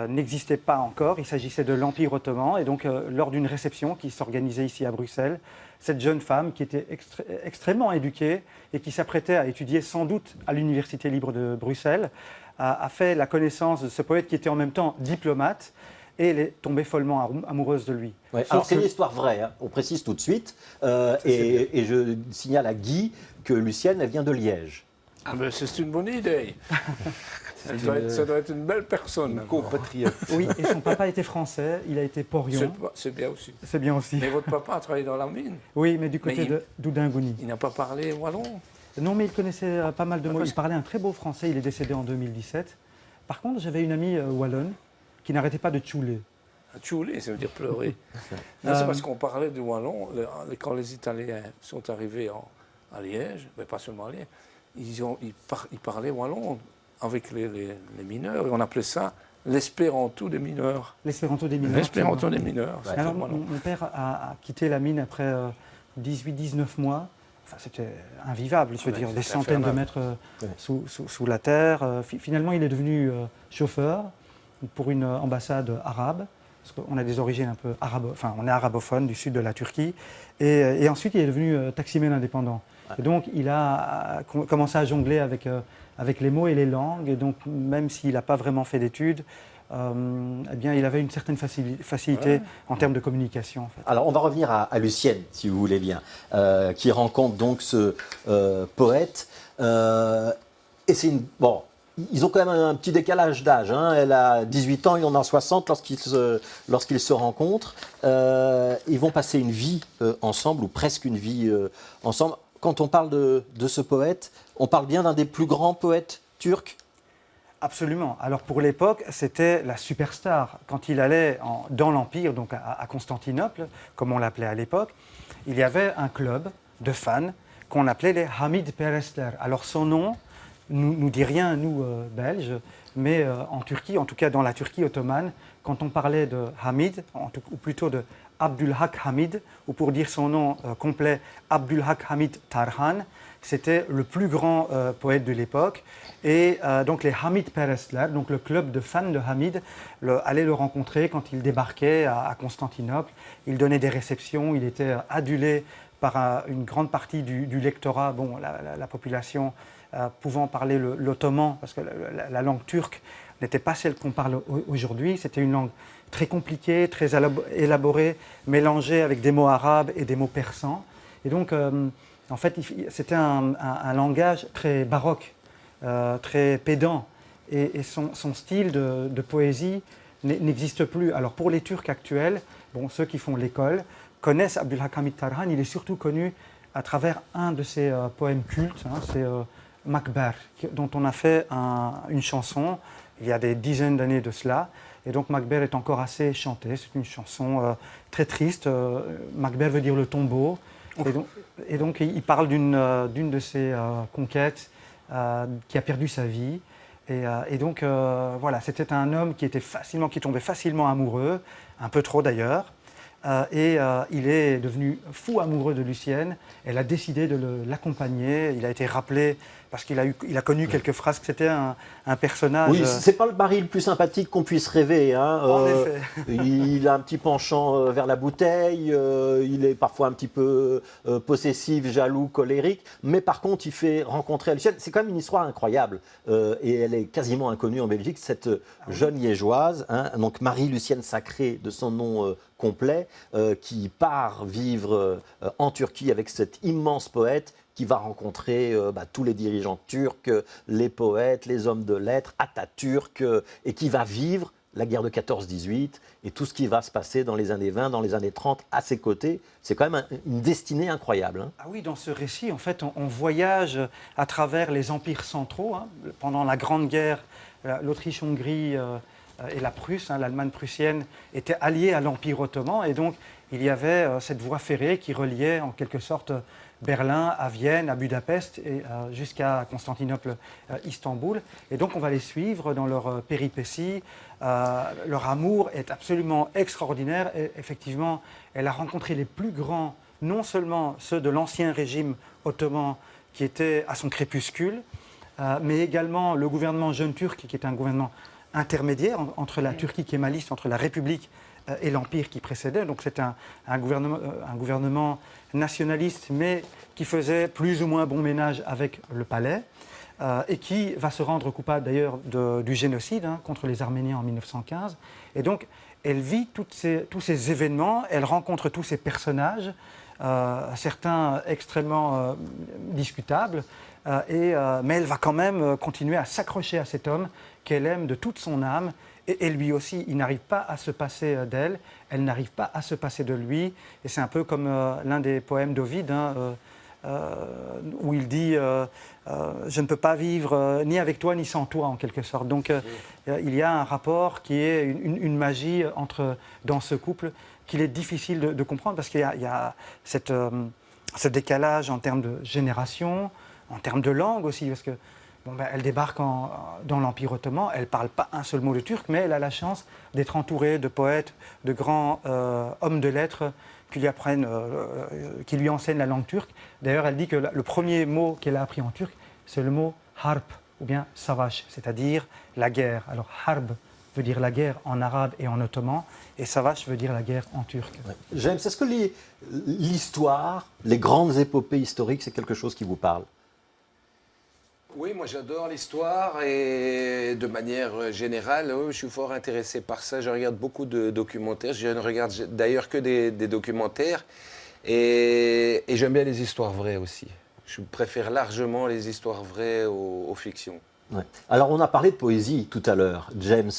n'existait pas encore. Il s'agissait de l'Empire ottoman. Et donc, lors d'une réception qui s'organisait ici à Bruxelles, cette jeune femme qui était extrêmement éduquée et qui s'apprêtait à étudier sans doute à l'Université libre de Bruxelles, a fait la connaissance de ce poète qui était en même temps diplomate et elle est tombée follement amoureuse de lui. Ouais, alors c'est une histoire vraie, hein, on précise tout de suite. Et je signale à Guy que Lucienne, elle vient de Liège. Ah ben, c'est une bonne idée. Ça doit être une belle personne. Compatriote. Oui, et son papa était français, il a été porion. C'est bien aussi. C'est bien aussi. Mais votre papa a travaillé dans la mine. Oui, mais du côté d'Oudingouni. Il n'a pas parlé wallon. Non, mais il connaissait pas mal de mots. Il parlait un très beau français, il est décédé en 2017. Par contre, j'avais une amie wallonne qui n'arrêtait pas de tchouler. Tchouler, ça veut dire pleurer. C'est parce qu'on parlait du wallon. Quand les Italiens sont arrivés à Liège, mais pas seulement à Liège, ils parlaient wallon avec les mineurs. Et on appelait ça l'espéranto des mineurs. L'espéranto des mineurs. L'espéranto des mineurs. Ouais. Alors, mon père a quitté la mine après 18-19 mois. Enfin, c'était invivable, je veux dire, des centaines de mètres sous la terre. Finalement, il est devenu chauffeur pour une ambassade arabe, parce qu'on a des origines un peu on est arabophone du sud de la Turquie. Et ensuite, il est devenu taximène indépendant. Et donc, il a commencé à jongler avec les mots et les langues. Et donc, même s'il n'a pas vraiment fait d'études, eh bien, il avait une certaine facilité en termes de communication. En fait. Alors, on va revenir à Lucienne, si vous voulez bien, qui rencontre donc ce poète. Et c'est une... Bon, ils ont quand même un petit décalage d'âge. Hein. Elle a 18 ans, il en a 60 lorsqu'ils se rencontrent. Ils vont passer une vie ensemble, ou presque une vie ensemble. Quand on parle de ce poète, on parle bien d'un des plus grands poètes turcs? Absolument. Alors pour l'époque, c'était la superstar. Quand il allait dans l'Empire, donc à Constantinople, comme on l'appelait à l'époque, il y avait un club de fans qu'on appelait les Hamid Perestler. Alors son nom nous dit rien, nous, Belges, mais en Turquie, en tout cas dans la Turquie ottomane, quand on parlait de Hamid, ou plutôt de Abdülhak Hamid, ou pour dire son nom complet, Abdülhak Hamid Tarhan, c'était le plus grand poète de l'époque. Et donc les Hamid Perestler, donc le club de fans de Hamid, allait le rencontrer quand il débarquait à Constantinople. Il donnait des réceptions, il était adulé par une grande partie du lectorat, bon, la population pouvant parler l'ottoman, parce que la langue turque n'était pas celle qu'on parle aujourd'hui. C'était une langue très compliquée, très élaborée, mélangée avec des mots arabes et des mots persans. Et donc, en fait, c'était un langage très baroque, très pédant. Et son style de poésie n'existe plus. Alors pour les Turcs actuels, bon, ceux qui font l'école connaissent Abdülhamid Tarhan. Il est surtout connu à travers un de ses poèmes cultes, hein, c'est Makber, dont on a fait une chanson il y a des dizaines d'années de cela. Et donc Makber est encore assez chanté. C'est une chanson très triste. Makber veut dire le tombeau. Et donc il parle d'une de ses conquêtes qui a perdu sa vie. Et donc voilà, c'était un homme qui tombait facilement amoureux, un peu trop d'ailleurs. Il est devenu fou amoureux de Lucienne. Elle a décidé de l'accompagner. Il a été rappelé parce qu'il a connu quelques phrases que c'était un personnage. Oui, c'est pas le mari le plus sympathique qu'on puisse rêver. Hein. En effet. Il a un petit penchant vers la bouteille. Il est parfois un petit peu possessif, jaloux, colérique. Mais par contre, il fait rencontrer Lucienne. C'est quand même une histoire incroyable. Et elle est quasiment inconnue en Belgique, cette jeune liégeoise, hein, donc Marie-Lucienne Sacré de son nom complet, qui part vivre en Turquie avec cet immense poète qui va rencontrer tous les dirigeants turcs, les poètes, les hommes de lettres, Atatürk, et qui va vivre la guerre de 14-18 et tout ce qui va se passer dans les années 20, dans les années 30 à ses côtés. C'est quand même une destinée incroyable. Hein. Ah oui, dans ce récit, en fait, on voyage à travers les empires centraux. Hein. Pendant la Grande Guerre, l'Autriche-Hongrie et la Prusse, hein, l'Allemagne prussienne, étaient alliées à l'Empire ottoman. Et donc, il y avait cette voie ferrée qui reliait en quelque sorte Berlin à Vienne, à Budapest et jusqu'à Constantinople, Istanbul. Et donc on va les suivre dans leur péripéties. Leur amour est absolument extraordinaire. Et effectivement, elle a rencontré les plus grands, non seulement ceux de l'ancien régime ottoman qui était à son crépuscule, mais également le gouvernement jeune turc qui est un gouvernement intermédiaire entre la Turquie kémaliste, entre la République et l'Empire qui précédait. Donc c'est un gouvernement nationaliste, mais qui faisait plus ou moins bon ménage avec le palais, et qui va se rendre coupable d'ailleurs du génocide contre les Arméniens en 1915. Et donc elle vit tous ces événements, elle rencontre tous ces personnages, certains extrêmement discutables, mais elle va quand même continuer à s'accrocher à cet homme qu'elle aime de toute son âme. Et lui aussi, il n'arrive pas à se passer d'elle, elle n'arrive pas à se passer de lui. Et c'est un peu comme l'un des poèmes d'Ovide, où il dit je ne peux pas vivre ni avec toi ni sans toi, en quelque sorte. Donc il y a un rapport qui est une magie dans ce couple qu'il est difficile de comprendre, parce qu'il y a ce décalage en termes de génération, en termes de langue aussi, parce que elle débarque dans l'Empire ottoman, elle ne parle pas un seul mot de turc, mais elle a la chance d'être entourée de poètes, de grands hommes de lettres qui lui enseignent la langue turque. D'ailleurs, elle dit que le premier mot qu'elle a appris en turc, c'est le mot harp, ou bien savaş, c'est-à-dire la guerre. Alors harb veut dire la guerre en arabe et en ottoman, et savaş veut dire la guerre en turc. Ouais. James, est-ce que l'histoire, les grandes épopées historiques, c'est quelque chose qui vous parle ? Oui, moi j'adore l'histoire et de manière générale, je suis fort intéressé par ça. Je regarde beaucoup de documentaires. Je ne regarde d'ailleurs que des documentaires et j'aime bien les histoires vraies aussi. Je préfère largement les histoires vraies aux fictions. Ouais. Alors on a parlé de poésie tout à l'heure, James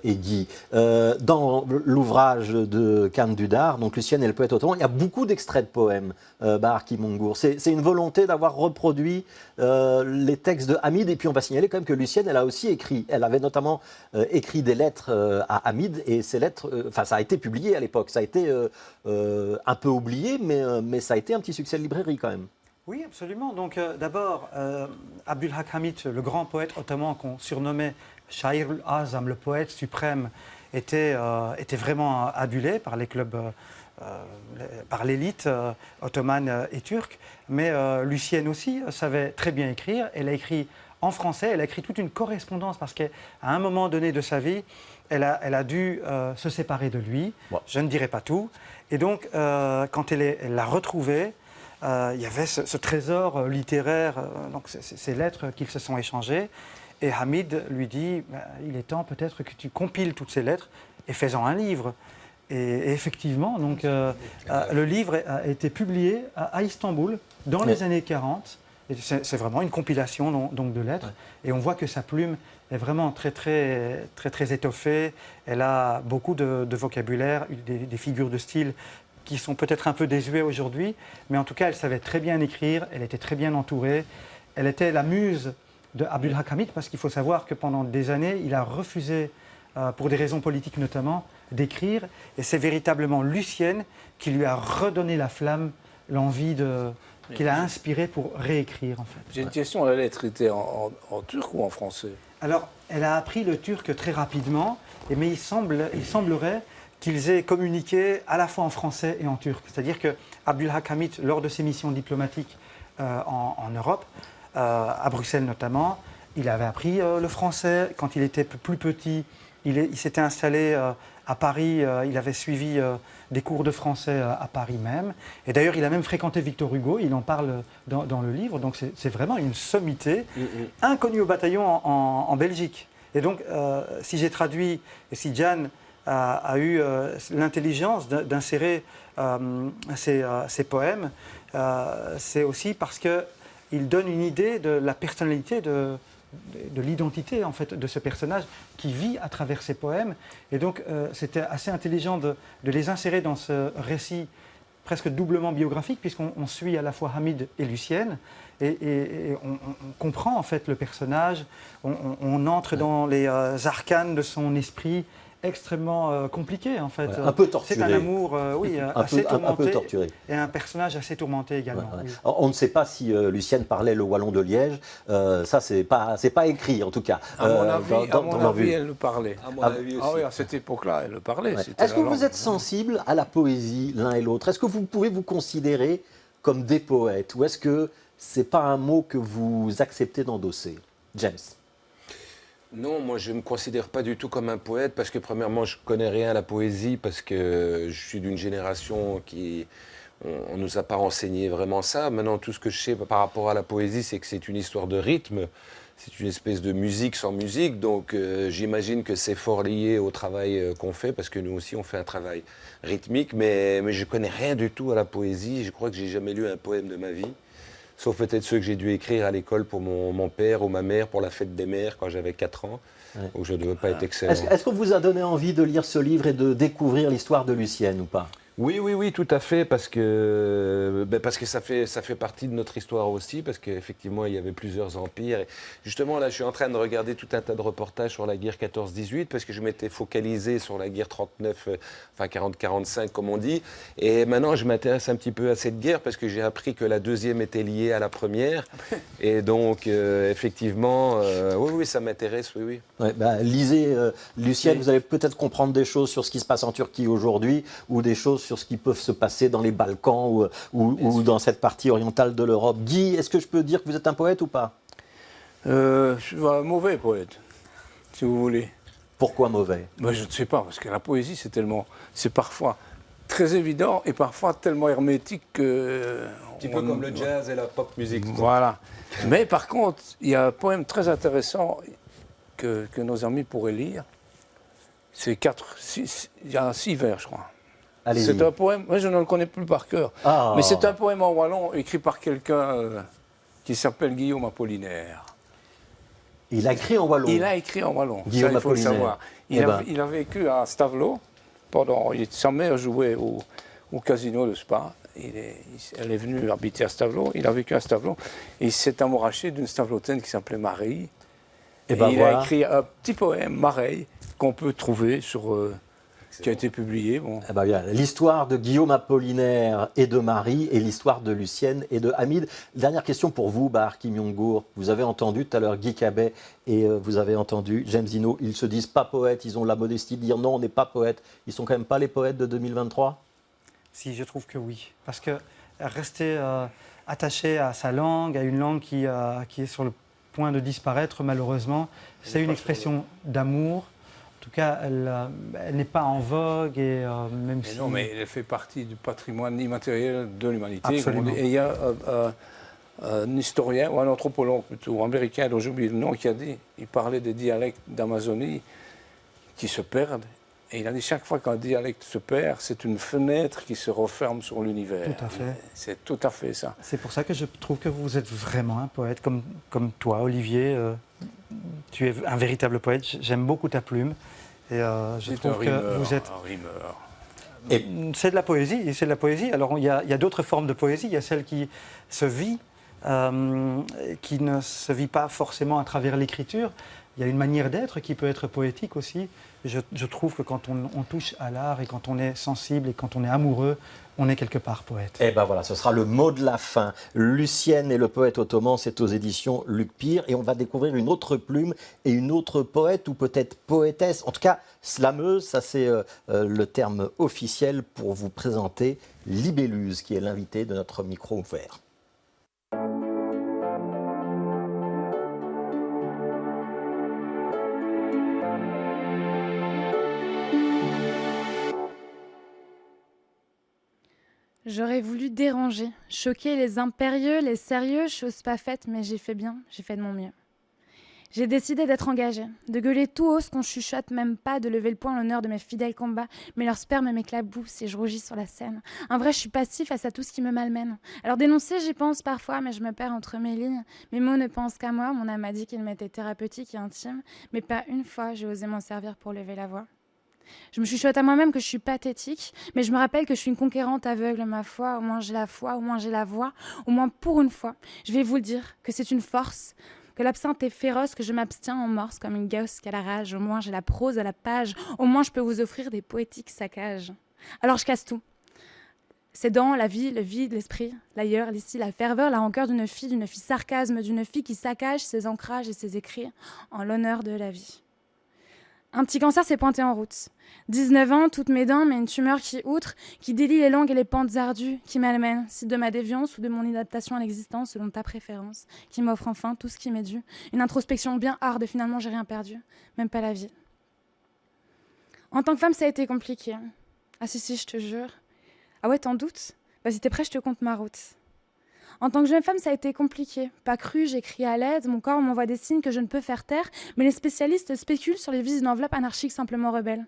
et Guy. Dans l'ouvrage de Can Dündar, donc Lucienne et le poète ottoman, il y a beaucoup d'extraits de poèmes, Bahar Kimongur. C'est une volonté d'avoir reproduit les textes de Hamid. Et puis on va signaler quand même que Lucienne, elle a aussi écrit. Elle avait notamment écrit des lettres à Hamid, et ces lettres, ça a été publié à l'époque. Ça a été un peu oublié, mais ça a été un petit succès de librairie quand même. Oui, absolument. Donc d'abord, Abdülhamid, le grand poète ottoman qu'on surnommait Shair al-Azam, le poète suprême, était vraiment adulé par les clubs, par l'élite ottomane et turque. Mais Lucienne aussi savait très bien écrire. Elle a écrit en français, elle a écrit toute une correspondance, parce qu'à un moment donné de sa vie, elle a dû se séparer de lui. Wow. Je ne dirai pas tout. Et donc, quand elle l'a retrouvé, il y avait ce trésor littéraire, donc ces lettres qu'ils se sont échangées. Et Hamid lui dit, il est temps peut-être que tu compiles toutes ces lettres et fais-en un livre. Et effectivement, donc, le livre a été publié à Istanbul dans les années 40 Et c'est vraiment une compilation donc de lettres. Et on voit que sa plume est vraiment très, très, très, très étoffée. Elle a beaucoup de vocabulaire, des figures de style qui sont peut-être un peu désuets aujourd'hui. Mais en tout cas, elle savait très bien écrire, elle était très bien entourée. Elle était la muse de Abdul-Haq Hamid, parce qu'il faut savoir que pendant des années, il a refusé, pour des raisons politiques notamment, d'écrire. Et c'est véritablement Lucienne qui lui a redonné la flamme, l'envie qu'il a inspiré pour réécrire, en fait. J'ai une question, la lettre était en turc ou en français? Alors, elle a appris le turc très rapidement, mais il semblerait qu'ils aient communiqué à la fois en français et en turc. C'est-à-dire que Abdul-Haq Hamid, lors de ses missions diplomatiques en Europe, à Bruxelles notamment, il avait appris le français. Quand il était plus petit, il s'était installé à Paris, il avait suivi des cours de français à Paris même. Et d'ailleurs, il a même fréquenté Victor Hugo, il en parle dans le livre. Donc c'est vraiment une sommité inconnue au bataillon en Belgique. Et donc, si j'ai traduit, et si Jan a eu l'intelligence d'insérer ses poèmes, c'est aussi parce qu'il donne une idée de la personnalité, de l'identité en fait de ce personnage qui vit à travers ses poèmes. Et donc c'était assez intelligent de les insérer dans ce récit presque doublement biographique, puisqu'on suit à la fois Hamid et Lucienne, et on comprend en fait le personnage, on entre dans les arcanes de son esprit, extrêmement compliqué en fait. Un peu torturé. C'est un amour, oui, assez tourmenté. Un peu torturé. Et un personnage assez tourmenté également. Ouais. Oui. On ne sait pas si Lucienne parlait le wallon de Liège. Ça, c'est pas écrit en tout cas. À mon avis, elle le parlait. À mon avis aussi. Ah oui, à cette époque-là, elle le parlait. Ouais. C'était Est-ce que la vous langue. êtes sensibles à la poésie l'un et l'autre? Est-ce que vous pouvez vous considérer comme des poètes, ou est-ce que c'est pas un mot que vous acceptez d'endosser? James. Non, moi je ne me considère pas du tout comme un poète parce que premièrement je connais rien à la poésie parce que je suis d'une génération qui on nous a pas enseigné vraiment ça. Maintenant tout ce que je sais par rapport à la poésie c'est que c'est une histoire de rythme, c'est une espèce de musique sans musique, donc j'imagine que c'est fort lié au travail qu'on fait parce que nous aussi on fait un travail rythmique, mais je connais rien du tout à la poésie. Je crois que j'ai jamais lu un poème de ma vie. Sauf peut-être ceux que j'ai dû écrire à l'école pour mon père ou ma mère pour la fête des mères quand j'avais 4 ans, où je ne devais pas être excellent. Est-ce qu'on vous a donné envie de lire ce livre et de découvrir l'histoire de Lucienne ou pas? Oui, tout à fait, parce que ça fait partie de notre histoire aussi, parce qu'effectivement, il y avait plusieurs empires. Et justement, là, je suis en train de regarder tout un tas de reportages sur la guerre 14-18, parce que je m'étais focalisé sur la guerre 39, enfin 40-45, comme on dit. Et maintenant, je m'intéresse un petit peu à cette guerre, parce que j'ai appris que la deuxième était liée à la première. Et donc, effectivement, oui, ça m'intéresse, oui. Ouais, lisez Lucienne, vous allez peut-être comprendre des choses sur ce qui se passe en Turquie aujourd'hui, ou des choses sur ce qui peut se passer dans les Balkans ou dans cette partie orientale de l'Europe. Guy, est-ce que je peux dire que vous êtes un poète ou pas? Je suis un mauvais poète, si vous voulez. Pourquoi mauvais? Je ne sais pas, parce que la poésie, c'est parfois très évident et parfois tellement hermétique que... Un petit peu comme le jazz et la pop musique. Voilà. Mais par contre, il y a un poème très intéressant que nos amis pourraient lire. C'est il y a 6 vers, je crois. C'est un poème, moi je ne le connais plus par cœur, mais c'est un poème en wallon écrit par quelqu'un qui s'appelle Guillaume Apollinaire. Il a écrit en wallon? Il a écrit en wallon, Guillaume ça il faut le Apollinaire. savoir. Il a vécu à Stavelot, sa mère jouait au casino de Spa, elle est venue habiter à Stavelot, il a vécu à Stavelot, et il s'est amouraché d'une Stavelotaine qui s'appelait Marie. Il a écrit un petit poème, Mareille, qu'on peut trouver qui a été publié. Bon. L'histoire de Guillaume Apollinaire et de Marie et l'histoire de Lucienne et de Hamid. Dernière question pour vous, Bahar Kim Yong-gur. Vous avez entendu tout à l'heure Guy Cabet et vous avez entendu James Dino. Ils se disent pas poètes, ils ont la modestie de dire non, on n'est pas poète. Ils sont quand même pas les poètes de 2023? Si, je trouve que oui. Parce que rester attaché à sa langue, à une langue qui est sur le point de disparaître malheureusement, c'est une expression d'amour. En tout cas, elle n'est pas en vogue et même si... Non, mais elle fait partie du patrimoine immatériel de l'humanité. Absolument. Et il y a un historien, ou un anthropologue plutôt, américain, dont j'ai oublié le nom, qui a dit, il parlait des dialectes d'Amazonie qui se perdent Et il a dit, chaque fois qu'un dialecte se perd, c'est une fenêtre qui se referme sur l'univers. Tout à fait. C'est tout à fait ça. C'est pour ça que je trouve que vous êtes vraiment un poète, comme toi, Olivier. Tu es un véritable poète. J'aime beaucoup ta plume. Et je trouve que vous êtes... un rimeur. C'est de la poésie, c'est de la poésie. Alors il y a d'autres formes de poésie. Il y a celle qui se vit, qui ne se vit pas forcément à travers l'écriture. Il y a une manière d'être qui peut être poétique aussi. Je trouve que quand on touche à l'art et quand on est sensible et quand on est amoureux, on est quelque part poète. Et ben voilà, ce sera le mot de la fin. Lucienne et le poète ottoman, c'est aux éditions Luc Pire. Et on va découvrir une autre plume et une autre poète, ou peut-être poétesse. En tout cas, slameuse, ça c'est le terme officiel pour vous présenter Libelluse, qui est l'invité de notre micro ouvert. J'aurais voulu déranger, choquer les impérieux, les sérieux, chose pas faite, mais j'ai fait bien, j'ai fait de mon mieux. J'ai décidé d'être engagée, de gueuler tout haut ce qu'on chuchote même pas, de lever le poing en l'honneur de mes fidèles combats, mais leur sperme m'éclabousse et je rougis sur la scène. En vrai, je suis passif face à tout ce qui me malmène. Alors dénoncer, j'y pense parfois, mais je me perds entre mes lignes. Mes mots ne pensent qu'à moi, mon âme m'a dit qu'ils m'étaient thérapeutiques et intimes, mais pas une fois j'ai osé m'en servir pour lever la voix. Je me chuchote à moi-même que je suis pathétique, mais je me rappelle que je suis une conquérante aveugle, ma foi. Au moins j'ai la foi, au moins j'ai la voix, au moins pour une fois. Je vais vous le dire, que c'est une force, que l'absinthe est féroce, que je m'abstiens en morse comme une gosse qui a la rage. Au moins j'ai la prose à la page, au moins je peux vous offrir des poétiques saccages. Alors je casse tout. C'est dans la vie, le vide, l'esprit, l'ailleurs, l'ici, la ferveur, la rancœur d'une fille sarcasme, d'une fille qui saccage ses ancrages et ses écrits en l'honneur de la vie. Un petit cancer s'est pointé en route. 19 ans, toutes mes dents, mais une tumeur qui outre, qui délie les langues et les pentes ardues, qui malmène, si de ma déviance ou de mon inadaptation à l'existence selon ta préférence, qui m'offre enfin tout ce qui m'est dû. Une introspection bien hard et finalement j'ai rien perdu, même pas la vie. En tant que femme, ça a été compliqué. Ah si, je te jure. Ah ouais, t'en doutes? Vas-y, t'es prêt, je te conte ma route. En tant que jeune femme, ça a été compliqué. Pas cru, j'ai crié à l'aide, mon corps m'envoie des signes que je ne peux faire taire, mais les spécialistes spéculent sur les vices d'une enveloppe anarchique simplement rebelle.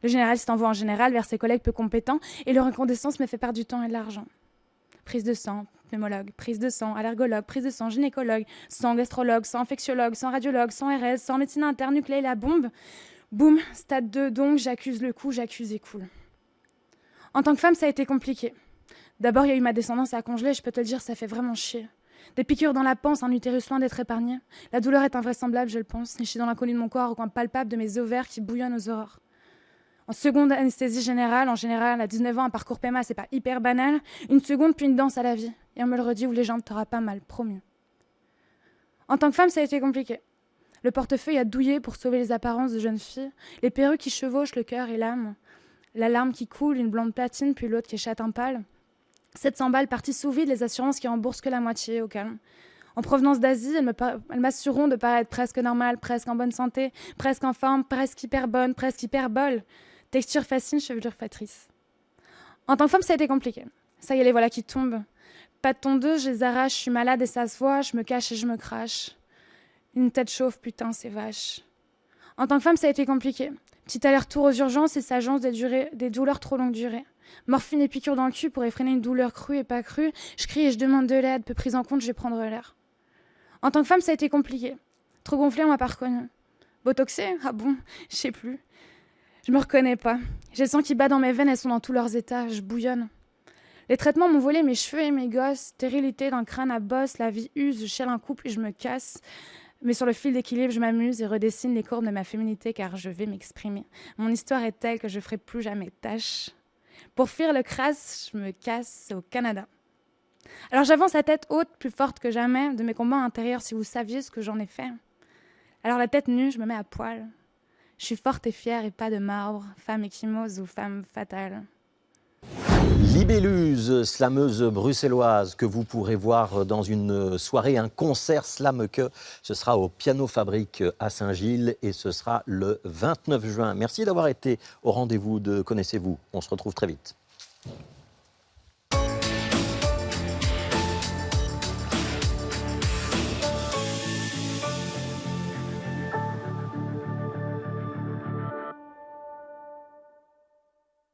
Le généraliste envoie en général vers ses collègues peu compétents et leur incandescence me fait perdre du temps et de l'argent. Prise de sang, pneumologue, prise de sang, allergologue, prise de sang, gynécologue, sans gastrologue, sans infectiologue, sans radiologue, sans RS, sans médecine interne, nucléaire, la bombe. Boum, stade 2, donc j'accuse le coup, j'accuse et coule. En tant que femme, ça a été compliqué. D'abord, il y a eu ma descendance à congeler, je peux te le dire, ça fait vraiment chier. Des piqûres dans la panse, un utérus loin d'être épargné. La douleur est invraisemblable, je le pense, nichée dans l'inconnu de mon corps, au coin palpable de mes ovaires qui bouillonnent aux aurores. En seconde anesthésie générale, en général, à 19 ans, un parcours PMA, c'est pas hyper banal. Une seconde, puis une danse à la vie. Et on me le redit, où les jambes t'aura pas mal, promis. En tant que femme, ça a été compliqué. Le portefeuille a douillé pour sauver les apparences de jeunes filles, les perruques qui chevauchent le cœur et l'âme, la larme qui coule, une blonde platine, puis l'autre qui est châtain pâle. 700 balles parties sous vide, les assurances qui remboursent que la moitié, au calme. En provenance d'Asie, elles m'assureront de paraître presque normale, presque en bonne santé, presque en forme, presque hyper bonne, presque hyper bol. Texture fascine, chevelure fatrice. En tant que femme, ça a été compliqué. Ça y est, les voilà qui tombent. Pas de tondeuse, je les arrache, je suis malade et ça se voit, je me cache et je me crache. Une tête chauve, putain, c'est vache. En tant que femme, ça a été compliqué. Petit aller-retour aux urgences et s'agence des douleurs trop longue durée. Morphine et piqûre dans le cul pour effréner une douleur crue et pas crue. Je crie et je demande de l'aide, peu prise en compte, je vais prendre l'air. En tant que femme, ça a été compliqué. Trop gonflé, on m'a pas reconnue. Botoxé? Ah bon? Je sais plus. Je me reconnais pas. J'ai le sang qui bat dans mes veines, elles sont dans tous leurs états, je bouillonne. Les traitements m'ont volé mes cheveux et mes gosses. Stérilité d'un crâne à bosse, la vie use, je chiale un couple et je me casse. Mais sur le fil d'équilibre, je m'amuse et redessine les courbes de ma féminité car je vais m'exprimer. Mon histoire est telle que je ferai plus jamais tâche. Pour fuir le crasse, je me casse au Canada. Alors j'avance à tête haute, plus forte que jamais, de mes combats intérieurs si vous saviez ce que j'en ai fait. Alors la tête nue, je me mets à poil. Je suis forte et fière et pas de marbre, femme échymose ou femme fatale. Libelluse, slameuse bruxelloise que vous pourrez voir dans une soirée, un concert slam-que. Ce sera au Piano Fabrique à Saint-Gilles et ce sera le 29 juin. Merci d'avoir été au rendez-vous de Connaissez-vous. On se retrouve très vite.